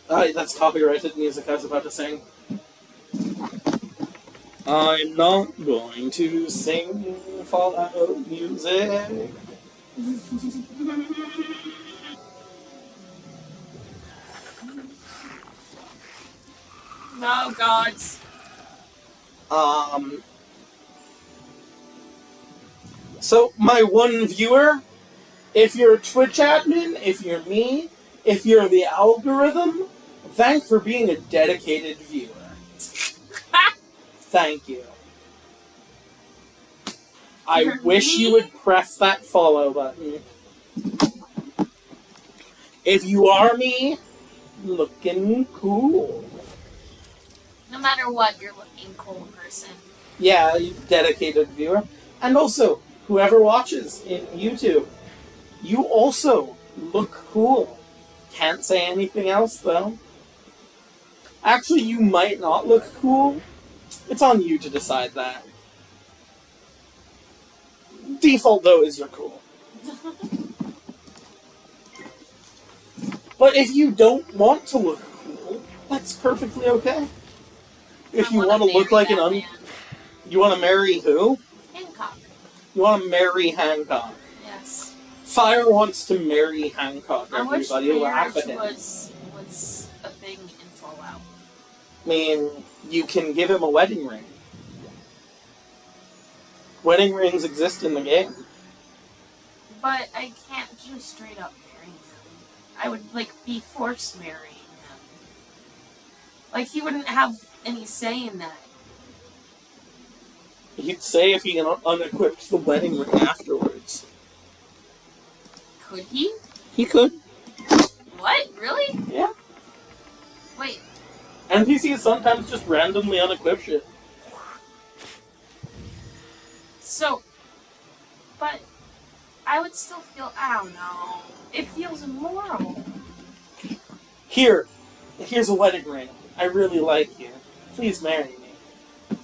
Speaker 1: That's copyrighted music I was about to sing. I'm not going to sing Fallout music.
Speaker 2: No, gods.
Speaker 1: So, my one viewer, if you're a Twitch admin, if you're me, if you're the algorithm, thanks for being a dedicated viewer. Thank you. I wish you would press that follow button. If you are me, looking cool.
Speaker 2: No matter what, you're looking cool, person.
Speaker 1: Yeah, you dedicated viewer. And also, whoever watches in YouTube, you also look cool. Can't say anything else, though. Actually, you might not look cool. It's on you to decide that. Default, though, is you're cool. But if you don't want to look cool, that's perfectly okay. If you want to look like You want to marry who?
Speaker 2: Hancock.
Speaker 1: You want to marry Hancock.
Speaker 2: Yes.
Speaker 1: Fire wants to marry Hancock.
Speaker 2: I wish
Speaker 1: Everybody laugh at
Speaker 2: marriage
Speaker 1: him.
Speaker 2: was a thing in Fallout.
Speaker 1: I mean, you can give him a wedding ring. Wedding rings exist in the game.
Speaker 2: But I can't just straight up marry him. I would, like, be forced marrying him. Like, he wouldn't have any say in that.
Speaker 1: He'd say if he unequipped the wedding ring afterwards.
Speaker 2: Could he?
Speaker 1: He could.
Speaker 2: What? Really?
Speaker 1: Yeah.
Speaker 2: Wait.
Speaker 1: NPCs sometimes just randomly unequip shit.
Speaker 2: So, but I would still feel, I don't know. It feels immoral.
Speaker 1: Here's a wedding ring. I really like you. Please marry me.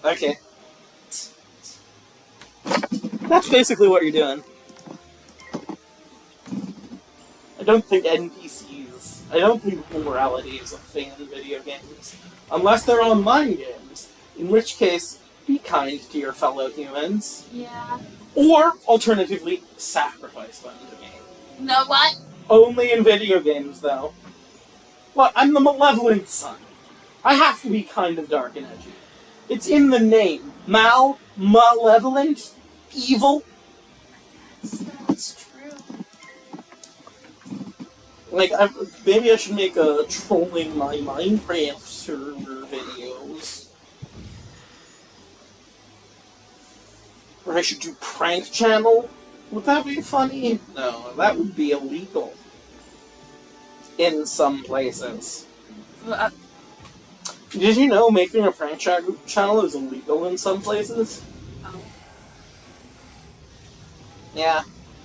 Speaker 1: Okay. That's basically what you're doing. I don't think morality is a thing in video games. Unless they're online games. In which case, be kind to your fellow humans.
Speaker 2: Yeah.
Speaker 1: Or, alternatively, sacrifice them to me.
Speaker 2: No, what?
Speaker 1: Only in video games, though. What? I'm the malevolent son. I have to be kind of dark and edgy. It's in the name. Malevolent, evil.
Speaker 2: That's true.
Speaker 1: Like, maybe I should make a trolling my Minecraft server videos. Or I should do prank channel. Would that be funny? No, that would be illegal. In some places. Did you know making a prank channel is illegal in some places?
Speaker 2: Oh.
Speaker 1: Yeah.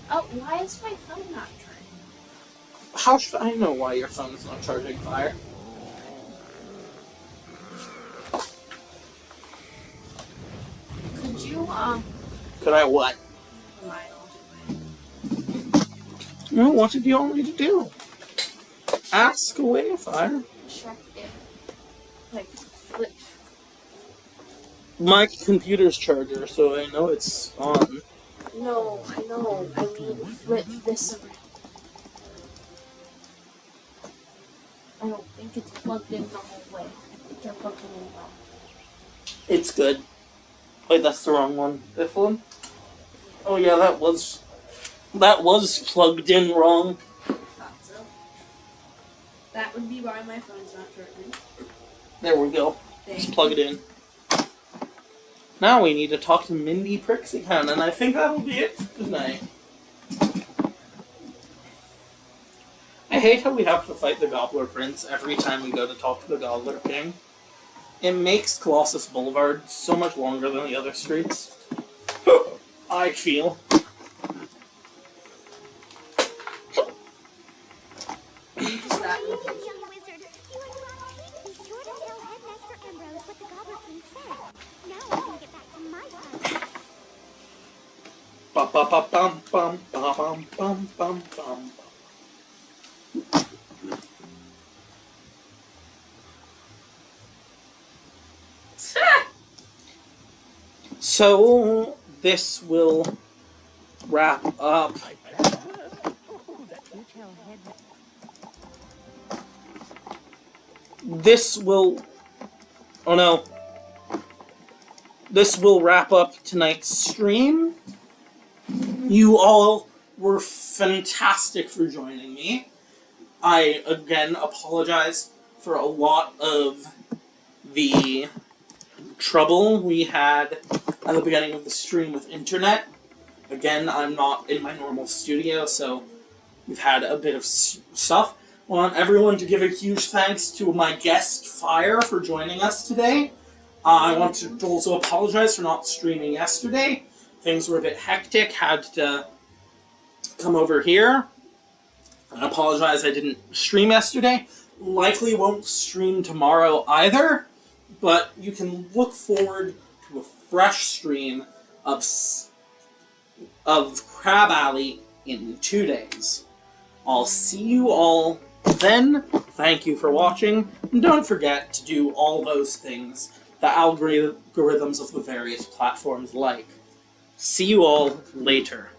Speaker 2: Oh, why is my phone not charging?
Speaker 1: How should I know why your phone is not charging, Fire?
Speaker 2: Could you,
Speaker 1: Could I what?
Speaker 2: Never mind, I'll do it.
Speaker 1: Well, what did you want me to do? Ask away, Fire.
Speaker 2: Check if, like, flip.
Speaker 1: My computer's charger, so I know it's on.
Speaker 2: No, I know. I mean, flip this around. I don't think it's plugged in the whole way. I think they're plugged in wrong.
Speaker 1: It's good. Wait, that's the wrong one. This one? Oh yeah, that was plugged in wrong.
Speaker 2: Thought so. That would be why my phone's not charging.
Speaker 1: There we go. Just plug it in. Now we need to talk to Mindy Pricks again, and I think that'll be it for tonight. I hate how we have to fight the Gobbler Prince every time we go to talk to the Gobbler King. It makes Colossus Boulevard so much longer than the other streets. I feel.
Speaker 2: Just that.
Speaker 3: Young wizard, you and Rob be sure to tell Headmaster Ambrose what the Gobbler King said. Now I can get back to my fight.
Speaker 1: Bum bum bum bum bum bum bum bum. So this will wrap up. This will. Oh no. This will wrap up tonight's stream. You all were fantastic for joining me. I again apologize for a lot of the trouble we had at the beginning of the stream with internet. Again, I'm not in my normal studio, so we've had a bit of stuff. I want everyone to give a huge thanks to my guest, Fire, for joining us today. I want to also apologize for not streaming yesterday. Things were a bit hectic, had to come over here. I apologize I didn't stream yesterday. Likely won't stream tomorrow either, but you can look forward to a fresh stream of Crab Alley in 2 days. I'll see you all then. Thank you for watching, and don't forget to do all those things the algorithms of the various platforms like. See you all later.